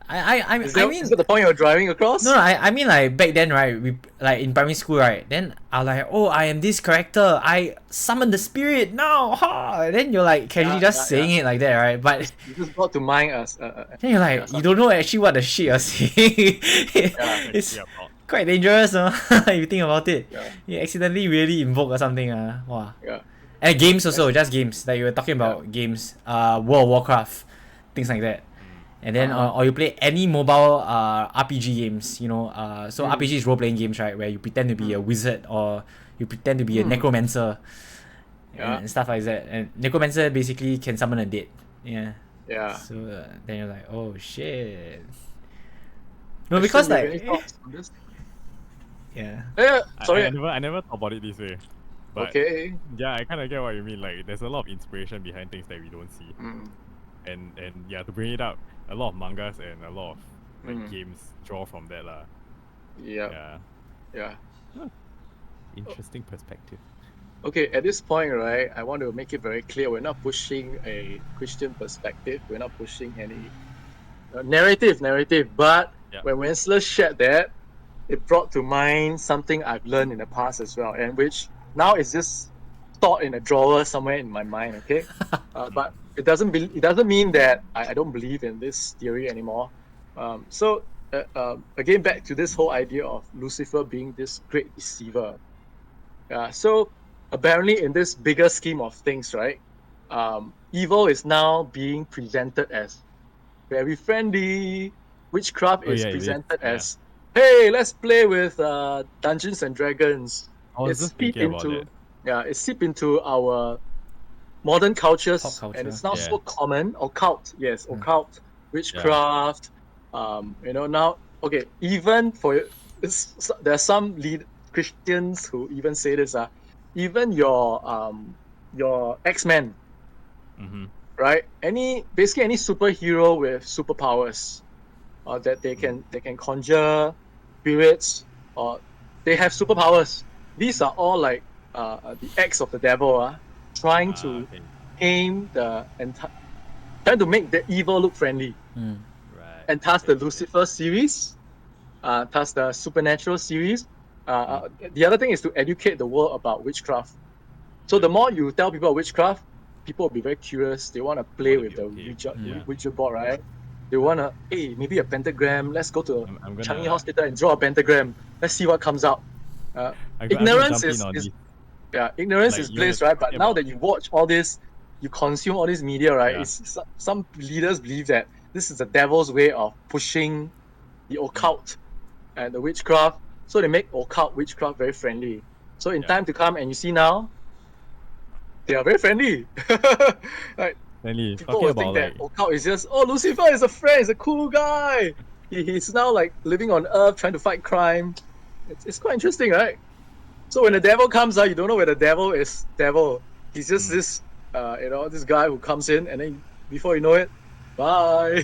I Is mean, that the point you're driving across? no, I mean like back then, right? We like in primary school, right? Then I like, oh, I am this character. I summon the spirit now, ha! Then you're like casually just saying it like that, right? But You just got to mind us. then you're like, you don't know actually what the shit you're saying. It's quite dangerous, if you think about it. Yeah. You accidentally really invoke or something, wow. Yeah. And games also, just games. Like you were talking about games, World of Warcraft, things like that. And then or you play any mobile RPG games, so RPG is role playing games, right, where you pretend to be a wizard or you pretend to be a necromancer, and stuff like that. And necromancer basically can summon a dead. Yeah. So then you're like, oh shit. No, because Actually, like any thoughts on this? Sorry. I never thought about it this way. But Okay. yeah, I kind of get what you mean. Like, there's a lot of inspiration behind things that we don't see. And yeah, to bring it up, a lot of mangas and a lot of like games draw from that lah. Yeah. Interesting perspective. Okay, at this point, right, I want to make it very clear we're not pushing a Christian perspective. We're not pushing any narrative. But when Wenceslaus shared that, it brought to mind something I've learned in the past as well, and which now is just stored in a drawer somewhere in my mind. Okay, but it doesn't mean that I don't believe in this theory anymore. So again, back to this whole idea of Lucifer being this great deceiver. So apparently, in this bigger scheme of things, right, evil is now being presented as very friendly. Witchcraft is presented as, hey, let's play with Dungeons and Dragons. It's seeped into our modern cultures, and it's now so common. Occult, occult, witchcraft. Now, okay, even there are some Christians who even say this. Even your X-Men, right? Basically any superhero with superpowers, that they can conjure spirits, or they have superpowers. These are all like the acts of the devil, trying to aim trying to make the evil look friendly. And thus the Lucifer series, thus the Supernatural series. The other thing is to educate the world about witchcraft. So the more you tell people about witchcraft, people will be very curious. They want to play with the Ouija board, right? They wanna, hey, maybe a pentagram. Let's go to I'm Changi gonna Hospital and draw a pentagram. Let's see what comes out. I'm gonna Ignorance jump in is, on this. ignorance Like is you're bliss, right? But talking now about that you watch all this, you consume all this media, right? yeah. Some leaders believe that this is the devil's way of pushing the occult and the witchcraft. So they make occult witchcraft very friendly. So in Yeah. time to come, and you see now, they are very friendly. Like Stanley, people talking will about think that like occult is just, oh, Lucifer is a friend, he's a cool guy. He's now like living on earth trying to fight crime. It's quite interesting, right? So when the devil comes out, you don't know where the devil is devil. He's just this this guy who comes in, and then before you know it, bye.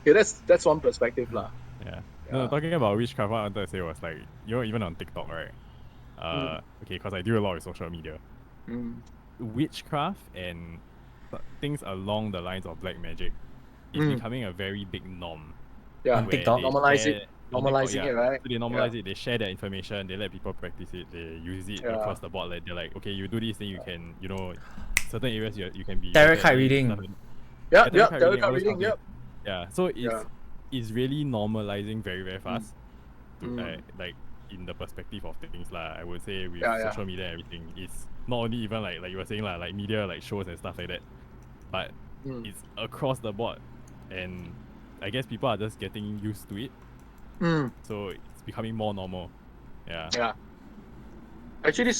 Okay, that's one perspective lah. yeah. No, Yeah. talking about witchcraft, what I wanted to say was like, even on TikTok, right? Mm, Okay, because I do a lot with social media. mm, Witchcraft and things along the lines of black magic is mm. becoming a very big norm. Yeah. On Where TikTok? they Normalize it. share on TikTok, Normalizing yeah. it, right? So they Yeah. normalize it, they share their information, they let people practice it, they use it Yeah. across the board. Like they're like, okay, you do this, then you can, certain areas you can be Tarot better card in, reading. stuff like Yeah. tarot Yeah. card Tarot reading, all card those kind reading. of Yep. things. Yeah, so Yeah. it's really normalizing very very Mm, fast. To mm. like in the perspective of things lah, I would say with Yeah. Yeah. social media and everything, it's not only even like you were saying lah, like media, like shows and stuff like that, but Mm, it's across the board, and I guess people are just getting used to it, mm. so it's becoming more normal. Yeah, Yeah. Actually,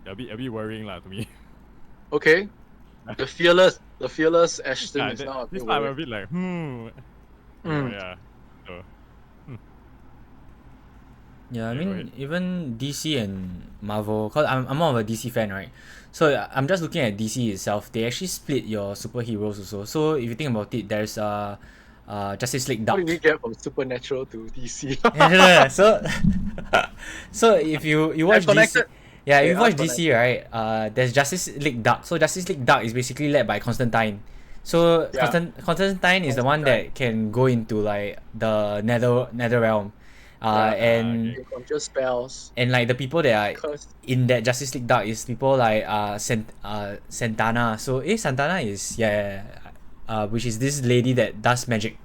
a bit worrying lah to me. okay. The fearless Eshton Yeah, is now a this bit part I'm a worried. bit like Mm. yeah. So Yeah, I yeah, go mean ahead. even DC and Marvel, cause I'm more of a DC fan, right? So I'm just looking at DC itself. They actually split your superheroes also. So if you think about it, there's Justice League How Dark. did we get from supernatural to DC? Yeah, so so if you watch DC, connected. yeah, Okay, if you watch I'm DC, right? There's Justice League Dark. So Justice League Dark is basically led by Constantine. So Yeah. Constantine is the one that can go into like the nether realm, and Okay. You conjure spells. and like the people that are Curse. in that Justice League Dark is people like Santana. So Santana is which is this lady that does magic.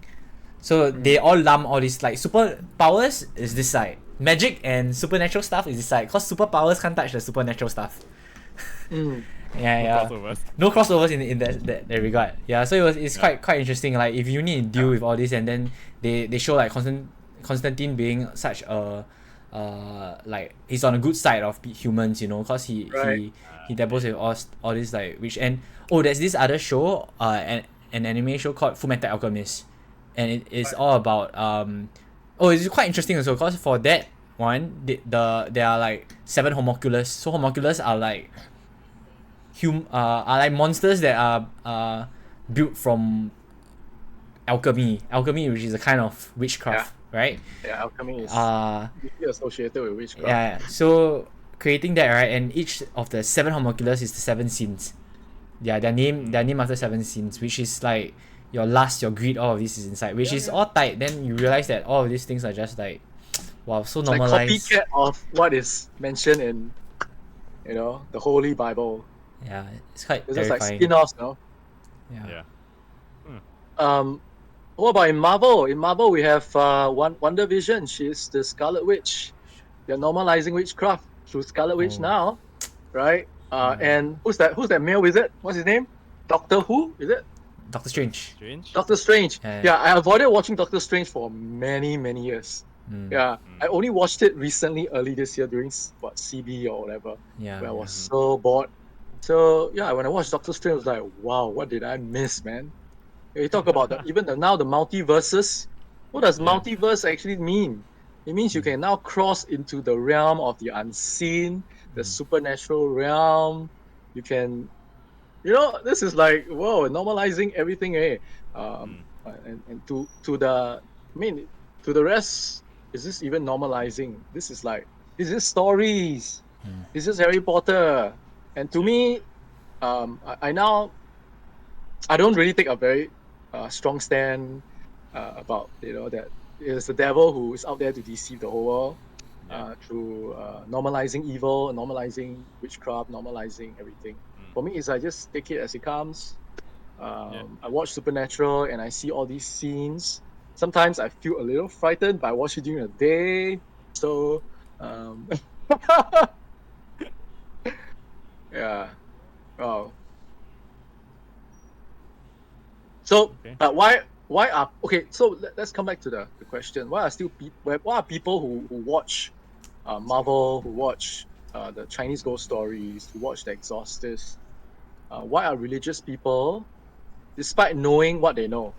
So they all lump all these like superpowers is this side, magic and supernatural stuff is this side. Cause superpowers can't touch the supernatural stuff. Mm. Yeah. Crossovers. No crossovers in that regard. Yeah, so it's Yeah. quite interesting. Like if you need to deal with all this, and then they show like Constantine being such a like he's on a good side of humans, cause Right. he dabbles with all this like which, and there's this other show an anime show called Fullmetal Alchemist, and it is all about it's quite interesting also, cause for that one there are like 7 homunculus. So homunculus are like are like monsters that are built from alchemy, which is a kind of witchcraft, right? Yeah, alchemy is Uh deeply associated with witchcraft. yeah, so creating that, right, and each of the 7 homunculus is the 7 sins. Yeah, their name after 7 sins, which is like your lust, your greed, all of this is inside, which is all tight. Then you realize that all of these things are just like, wow, so It's like normalized. copycat of what is mentioned in the Holy Bible. Yeah, it's quite It's just like terrifying. spin-offs, no? Yeah. What about in Marvel? In Marvel, we have Wonder Vision. She's the Scarlet Witch. They're normalizing witchcraft through Scarlet Witch Oh. now, right? And who's that? Who's that male wizard? What's his name? Doctor Who? Is it? Doctor Strange. Strange. Doctor Strange. Yeah. Yeah, I avoided watching Doctor Strange for many, many years. Mm. Yeah, I only watched it recently, early this year during CB or whatever, Yeah. where I was so bored. So yeah, when I watched Doctor Strange, I was like, wow, what did I miss, man? You talk about now the multiverses. What does multiverse actually mean? It means you can now cross into the realm of the unseen, the supernatural realm. You can, this is like, whoa, normalizing everything, eh? And to the rest, is this even normalizing? This is stories. This is Harry Potter. And to me, I don't really take a very strong stand about that it is the devil who is out there to deceive the whole world through normalizing evil, normalizing witchcraft, normalizing everything. For me, is I just take it as it comes. I watch Supernatural and I see all these scenes. Sometimes I feel a little frightened, but I watch it during the day. So, yeah. Oh. So, Okay. but why are okay? So let's come back to the question. Why are people who watch Marvel, who watch the Chinese ghost stories, who watch The Exorcist? Why are religious people, despite knowing what they know,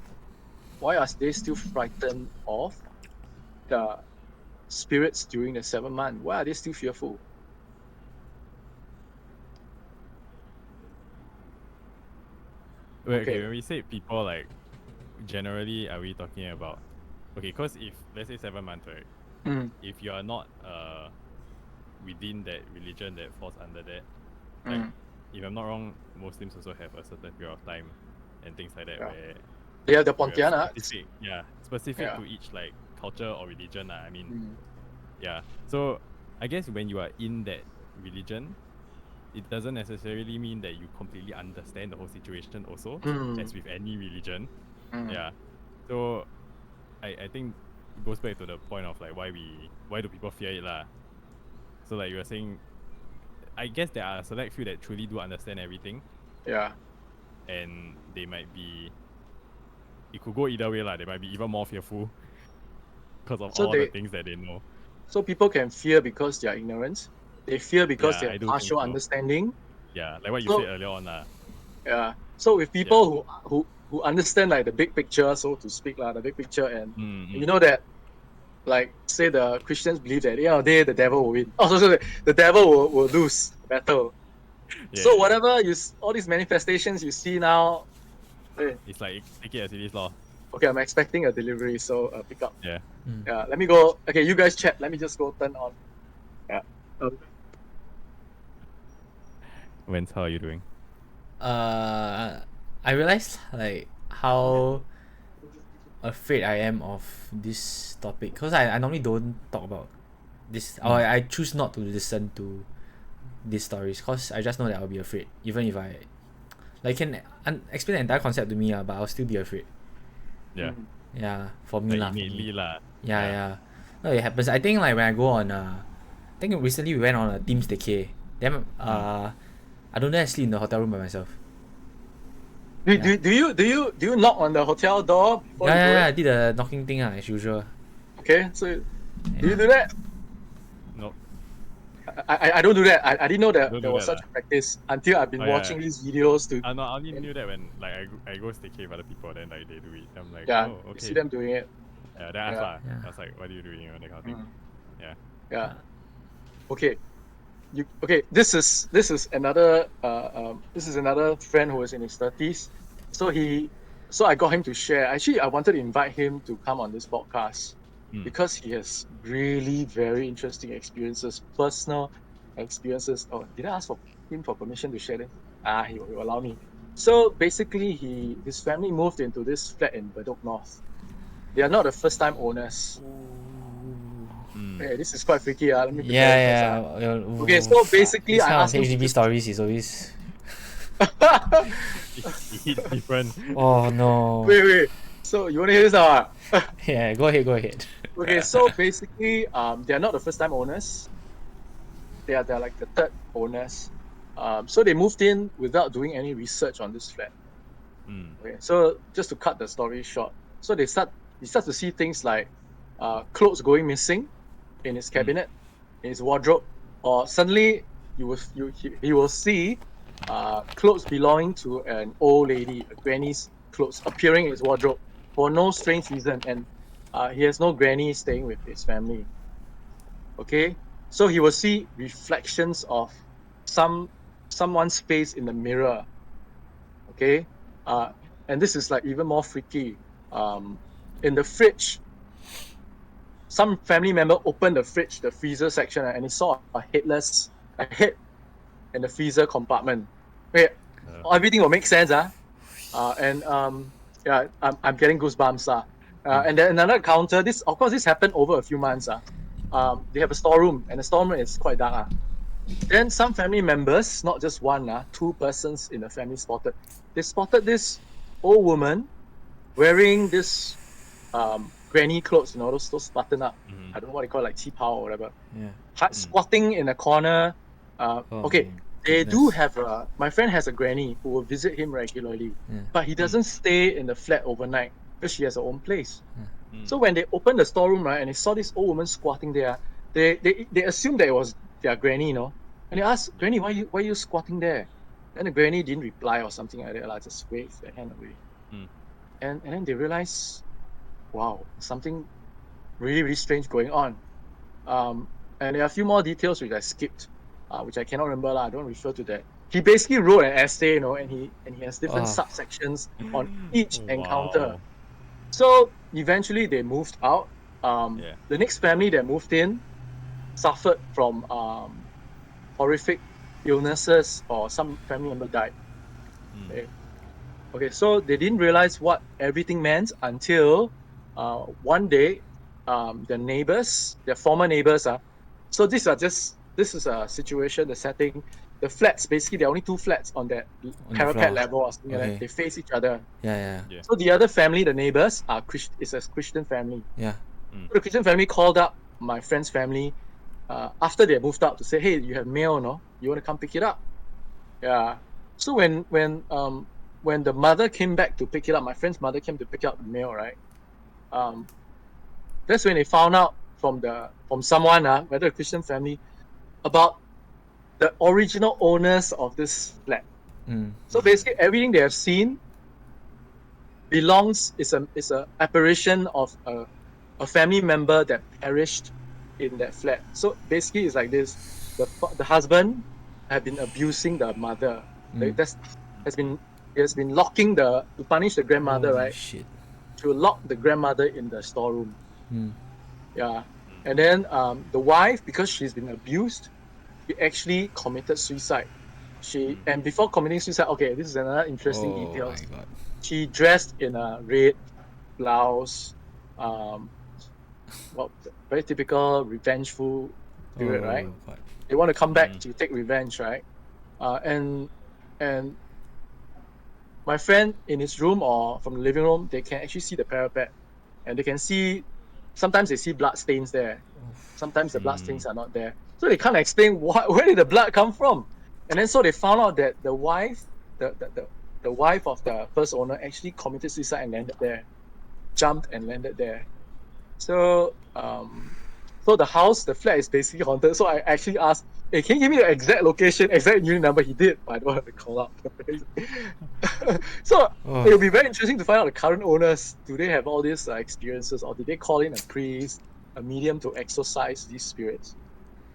why are they still frightened of the spirits during the 7 month? Why are they still fearful? Wait, Okay. okay, when we say people, like, generally, are we talking about... Okay, because if, let's say 7 months, right? Mm, If you are not within that religion that falls under that, like, mm, if I'm not wrong, Muslims also have a certain period of time and things like that yeah. where They have the you have Pontianaks. specific Yeah. to each, like, culture or religion. I mean, Mm, yeah. So I guess when you are in that religion, it doesn't necessarily mean that you completely understand the whole situation also, as mm, with any religion. mm. Yeah. So I think it goes back to the point of, like, why do people fear it lah? So, like you were saying, I guess there are a select few that truly do understand everything, Yeah. and they might be... It could go either way lah. They might be even more fearful because of So all the they things that they know. so people can fear because they are ignorant. They fear because Yeah, they I have do think partial so. understanding. Yeah, like what you So said earlier on lah. yeah. So with people who understand like the big picture, so to speak, the big picture, and you know that, like, say the Christians believe that at the end of the day the devil will win. Oh, so the devil will lose the battle. Yeah, So yeah. whatever all these manifestations you see now, It's like, take it as it is lor. okay, I'm expecting a delivery, so pick up. Yeah. Yeah, let me go. Okay, you guys chat. Let me just go turn on. Yeah. Wentz, how are you doing? I realized like how afraid I am of this topic because I normally don't talk about this, or I choose not to listen to these stories because I just know that I'll be afraid even if I like can explain the entire concept to me, but I'll still be afraid. Yeah. Yeah, for me Like lah. innately lah. Yeah. No, it happens. I think like when I go on I think recently we went on a team staycay. Then I don't dare sleep in the hotel room by myself. Do you knock on the hotel door before you go Yeah, I in? did the knocking thing as usual. Okay, so do you do that? Nope. I don't do that. I didn't know that Don't there do was that such a practice until I've been Oh, yeah. watching these videos to No, I only knew that when, like, I go staycay with other people, then, like, they do it. I'm like, yeah, oh, you okay. see them doing it. Yeah, then I asked Yeah. lah. Yeah. I was like, what are you doing? That kind of thing. Mm. Yeah. Yeah. Okay. This is another friend who is in his 30s. So I got him to share. Actually, I wanted to invite him to come on this podcast because he has really very interesting experiences, personal experiences. Oh, did I ask him for permission to share this? He will allow me. So basically, his family moved into this flat in Bedok North. They are not the first time owners. Hey, this is quite freaky. Let me prepare first. Okay, so basically, this I kind of asked him to HDB just... stories is always It's different. oh no. Wait. So you want to hear this now? Yeah, go ahead. Okay, so basically, they are not the first time owners. They're like the third owners. So they moved in without doing any research on this flat. Okay, so just to cut the story short, so he starts to see things like clothes going missing in his cabinet, in his wardrobe, or suddenly he will see clothes belonging to an old lady, a granny's clothes appearing in his wardrobe for no strange reason, and he has no granny staying with his family. Okay, so he will see reflections of someone's face in the mirror. Okay, and this is like even more freaky. In the fridge, some family member opened the freezer section, and he saw a head in the freezer compartment. Wait, everything will make sense, yeah, I'm getting goosebumps, and then another counter. This happened over a few months, they have a storeroom, and the storeroom is quite dark, Then some family members, not just one, two persons in the family spotted. They spotted this old woman wearing this granny clothes, those button up. I don't know what they call it, like qipao or whatever. Yeah. Squatting in a corner. Okay, my they do goodness. have my friend has a granny who will visit him regularly, Yeah. but he doesn't stay in the flat overnight because she has her own place. Mm. So when they opened the storeroom, right, and they saw this old woman squatting there, they assumed that it was their granny, and they asked, "Granny, why you squatting there?" And the granny didn't reply or something like that. Just waved their hand away. Mm. And then they realized, wow, something really, really strange going on. And there are a few more details which I skipped, which I cannot remember. I don't refer to that. He basically wrote an essay, and he has different Oh. subsections on each encounter. Wow. So eventually they moved out. Yeah. The next family that moved in suffered from horrific illnesses, or some family member died. Mm. Okay, so they didn't realize what everything meant until one day, their neighbors, their former neighbors, so this is a situation, the setting. The flats, basically, there are only two flats on that On the parapet floor. level or something like Okay. that. They face each other. Yeah. Yeah. So the other family, the neighbors, is a Christian family. Yeah. So the Christian family called up my friend's family after they moved out to say, "Hey, you have mail, no? You want to come pick it up?" Yeah. So when the mother came back to pick it up, my friend's mother came to pick up the mail, right? That's when they found out from someone, whether a Christian family, about the original owners of this flat. Mm. So basically, everything they have seen is a apparition of a family member that perished in that flat. So basically, it's like this: the husband had been abusing the mother. Mm. He has been locking to punish the grandmother, Holy right? shit. To lock the grandmother in the storeroom. Mm. Yeah. And then the wife, because she's been abused, she actually committed suicide. And before committing suicide, okay, this is another interesting Oh detail. my god. She dressed in a red blouse, very typical revengeful spirit, Oh right? god. They want to come back to take revenge, right? And my friend in his room or from the living room, they can actually see the parapet, and they can see. Sometimes they see blood stains there. Sometimes the blood stains are not there. So they can't explain where did the blood come from. And then so they found out that the wife, the wife of the first owner, actually committed suicide and landed there, jumped and landed there. So so the flat is basically haunted. So I actually asked, "Hey, can you give me the exact location, exact unit number?" He did, but I don't have to call up. So Oh. it'll be very interesting to find out the current owners. Do they have all these experiences, or did they call in a priest, a medium to exorcise these spirits?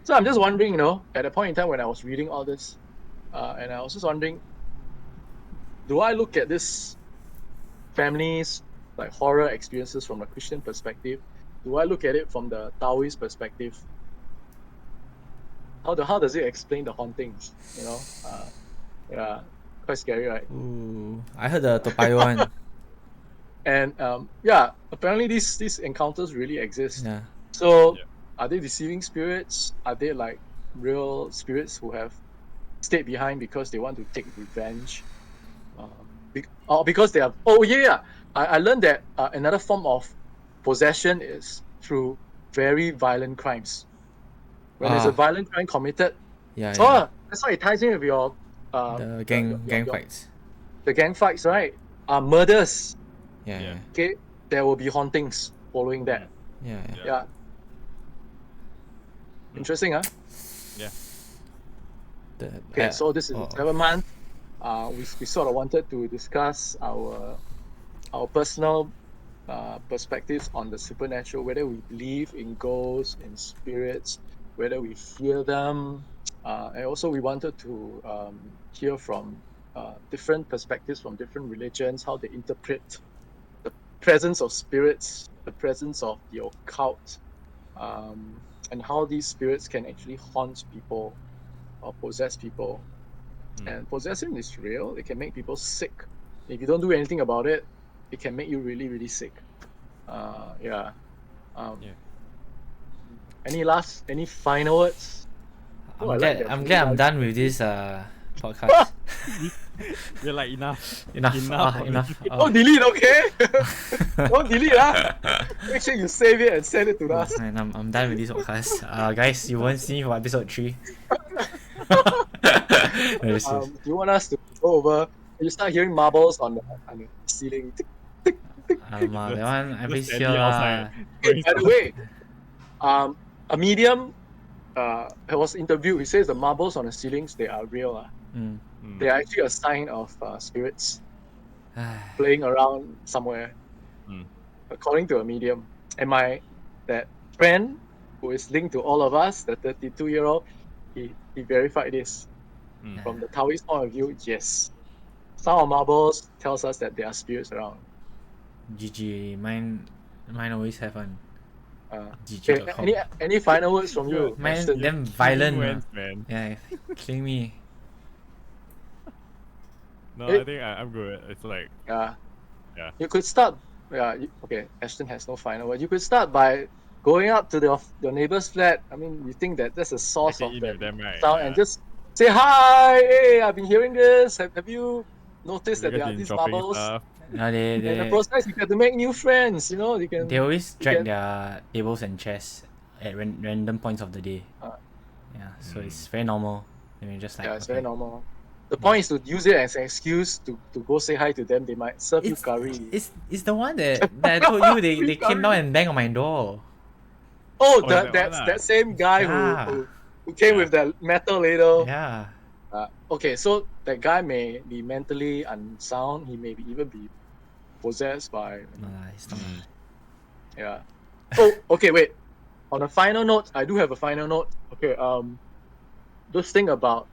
So I'm just wondering, at a point in time when I was reading all this, and I was just wondering, do I look at this family's like horror experiences from a Christian perspective? Do I look at it from the Taoist perspective? How does it explain the hauntings? Yeah, quite scary, right? Ooh. I heard the Toa Payoh one. And yeah, apparently these encounters really exist. Yeah. So Yeah. are they deceiving spirits? Are they like real spirits who have stayed behind because they want to take revenge? Or because they have. Oh yeah. I learned that another form of possession is through very violent crimes. When there's a violent crime committed, Yeah. that's why it ties in with your The gang your fights. the gang fights, right? Murders. Yeah. Okay, there will be hauntings following that. Yeah. Yeah. Interesting, huh? Yeah. Okay, so this is the 7th month. We sort of wanted to discuss our personal perspectives on the supernatural, whether we believe in ghosts, in spirits, whether we fear them, and also we wanted to hear from different perspectives from different religions, how they interpret the presence of spirits, the presence of the occult, and how these spirits can actually haunt people or possess people. And possession is real. It can make people sick. If you don't do anything about it, it can make you really, really sick. Yeah. Any final words? I'm glad I'm done with this podcast. We're like enough. Enough. Enough. Enough. Don't delete, okay? Don't delete, Make sure you save it and send it to us. Man, I'm done with this podcast. Guys, you won't see me for episode 3. No, this is- Do you want us to go over? You start hearing marbles on the ceiling. that one I Just please Stanley hear outside. Hey, by the way, a medium was interviewed. He says the marbles on the ceilings, they are real. Mm. They are actually a sign of spirits playing around somewhere, Mm. according to a medium. And that friend who is linked to all of us, the 32-year-old, he verified this. Mm. From the Taoist point of view, yes. Some of marbles tells us that there are spirits around. GG. Mine always have one. Okay, GG.com. any final words from you? Mine Eshton? them violent. Wins, man. Yeah, killing me. No, Eh? I think I'm good. It's like Yeah. Yeah. You could start. Okay. Ashton has no final word. You could start by going up to your neighbor's flat. I mean, you think that that's a source checking of in the with them, right? sound, and just say hi. Hey, I've been hearing this. Have you noticed that Because there are in these dropping marbles? stuff. No, In the they process, you get to make new friends. You know, you can. they always drag can- their tables and chairs at random points of the day. Yeah, so it's very normal. I mean, just like Yeah, it's okay. very normal. The point is to use it as an excuse to go say hi to them. They might serve you It's, curry. it's the one that I told you they came down Curry. and banged on my door. Oh, that that's one, that same guy Yeah. who came Yeah. with that metal ladle. Yeah. Okay, so that guy may be mentally unsound. He may even be possessed by. No, it's not. Yeah. Oh, okay. Wait. On a final note, I do have a final note. Okay. This thing about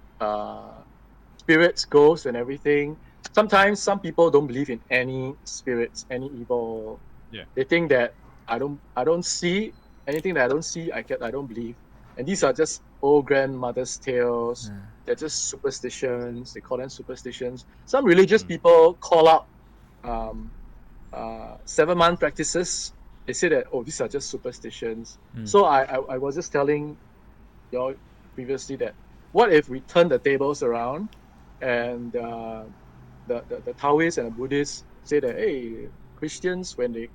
spirits, ghosts, and everything. Sometimes some people don't believe in any spirits, any evil. Yeah. They think that I don't see anything that I don't see. I don't believe, and these are just old grandmother's tales. Yeah. They're just superstitions. They call them superstitions. Some religious people call out 7-month practices. They say that these are just superstitions. So I was just telling y'all previously that what if we turn the tables around and the Taoists and the Buddhists say that hey, Christians when they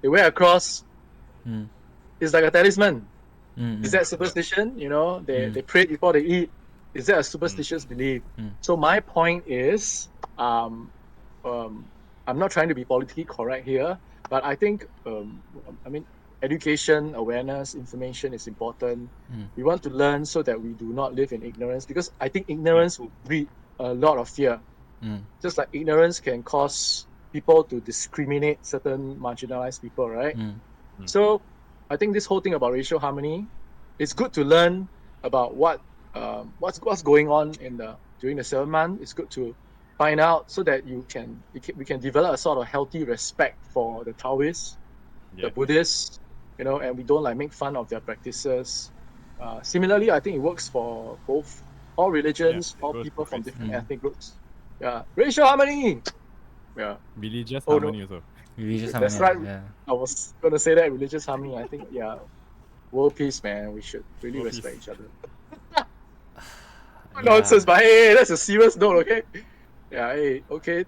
wear a cross. It's like a talisman. Is that superstition? You know, they pray before they eat. Is that a superstitious belief? So my point is, I'm not trying to be politically correct here, but I think, education, awareness, information is important. We want to learn so that we do not live in ignorance, because I think ignorance will breed a lot of fear. Just like ignorance can cause people to discriminate certain marginalized people, right? So I think this whole thing about racial harmony, it's good to learn about what's going on during the 7 month. It's good to find out so that we can develop a sort of healthy respect for the Taoists, the Buddhists, you know, and we don't like make fun of their practices. Similarly, I think it works for all religions, all both people from groups. different ethnic groups. Yeah, racial harmony. Yeah, Religious Oh, no. harmony also. Religious That's harmony, right. Yeah. I was gonna say that religious harmony. I think world peace, man. We should really World respect peace. each other. Nonsense, but hey, that's a serious note, okay? Yeah, hey, okay.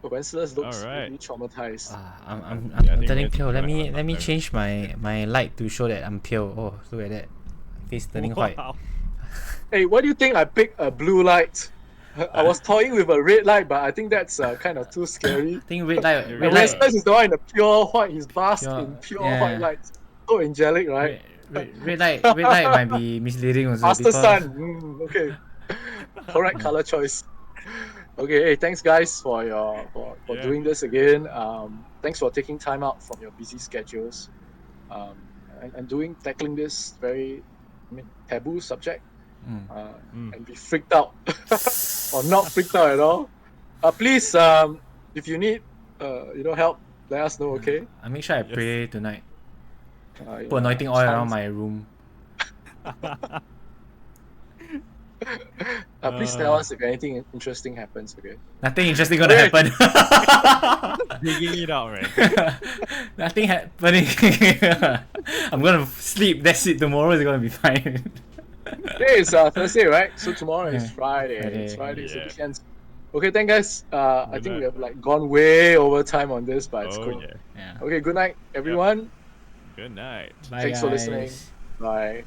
Wenceslaus looks Alright. really traumatized. I'm Yeah, I I'm think turning that's pale. Let me quite change my light to show that I'm pale. Oh, look at that. Face turning white. Wow. Hey, what do you think? I picked a blue light. I was toying with a red light, but I think that's kind of too scary. I think red light. And Red light. Wenceslaus is the one in the pure white. He's basked Pure- in pure yeah. white light. So angelic, right? Red light might be misleading also. Master because- Sun. Okay. Correct color choice. Okay, hey, thanks guys for Yeah. doing this again. Thanks for taking time out from your busy schedules, and tackling this very taboo subject, and be freaked out or not freaked out at all. Please, if you need help, let us know. Okay. I make sure I pray tonight. Yeah, Put anointing oil around sounds- my room. Please tell us if anything interesting happens. Okay. Nothing interesting gonna Okay. happen. Digging it out, man. Nothing happening. I'm gonna sleep. That's it. Tomorrow is gonna be fine. Today is Thursday, right? So tomorrow is Yeah. Friday. Friday. It's Friday, so Yeah. weekends. Okay, thank guys. I Good think we night. have like gone way over time on this, but it's Oh cool. yeah. Yeah. Okay, good night, everyone. Good night. Bye, Thanks for listening. guys. Bye.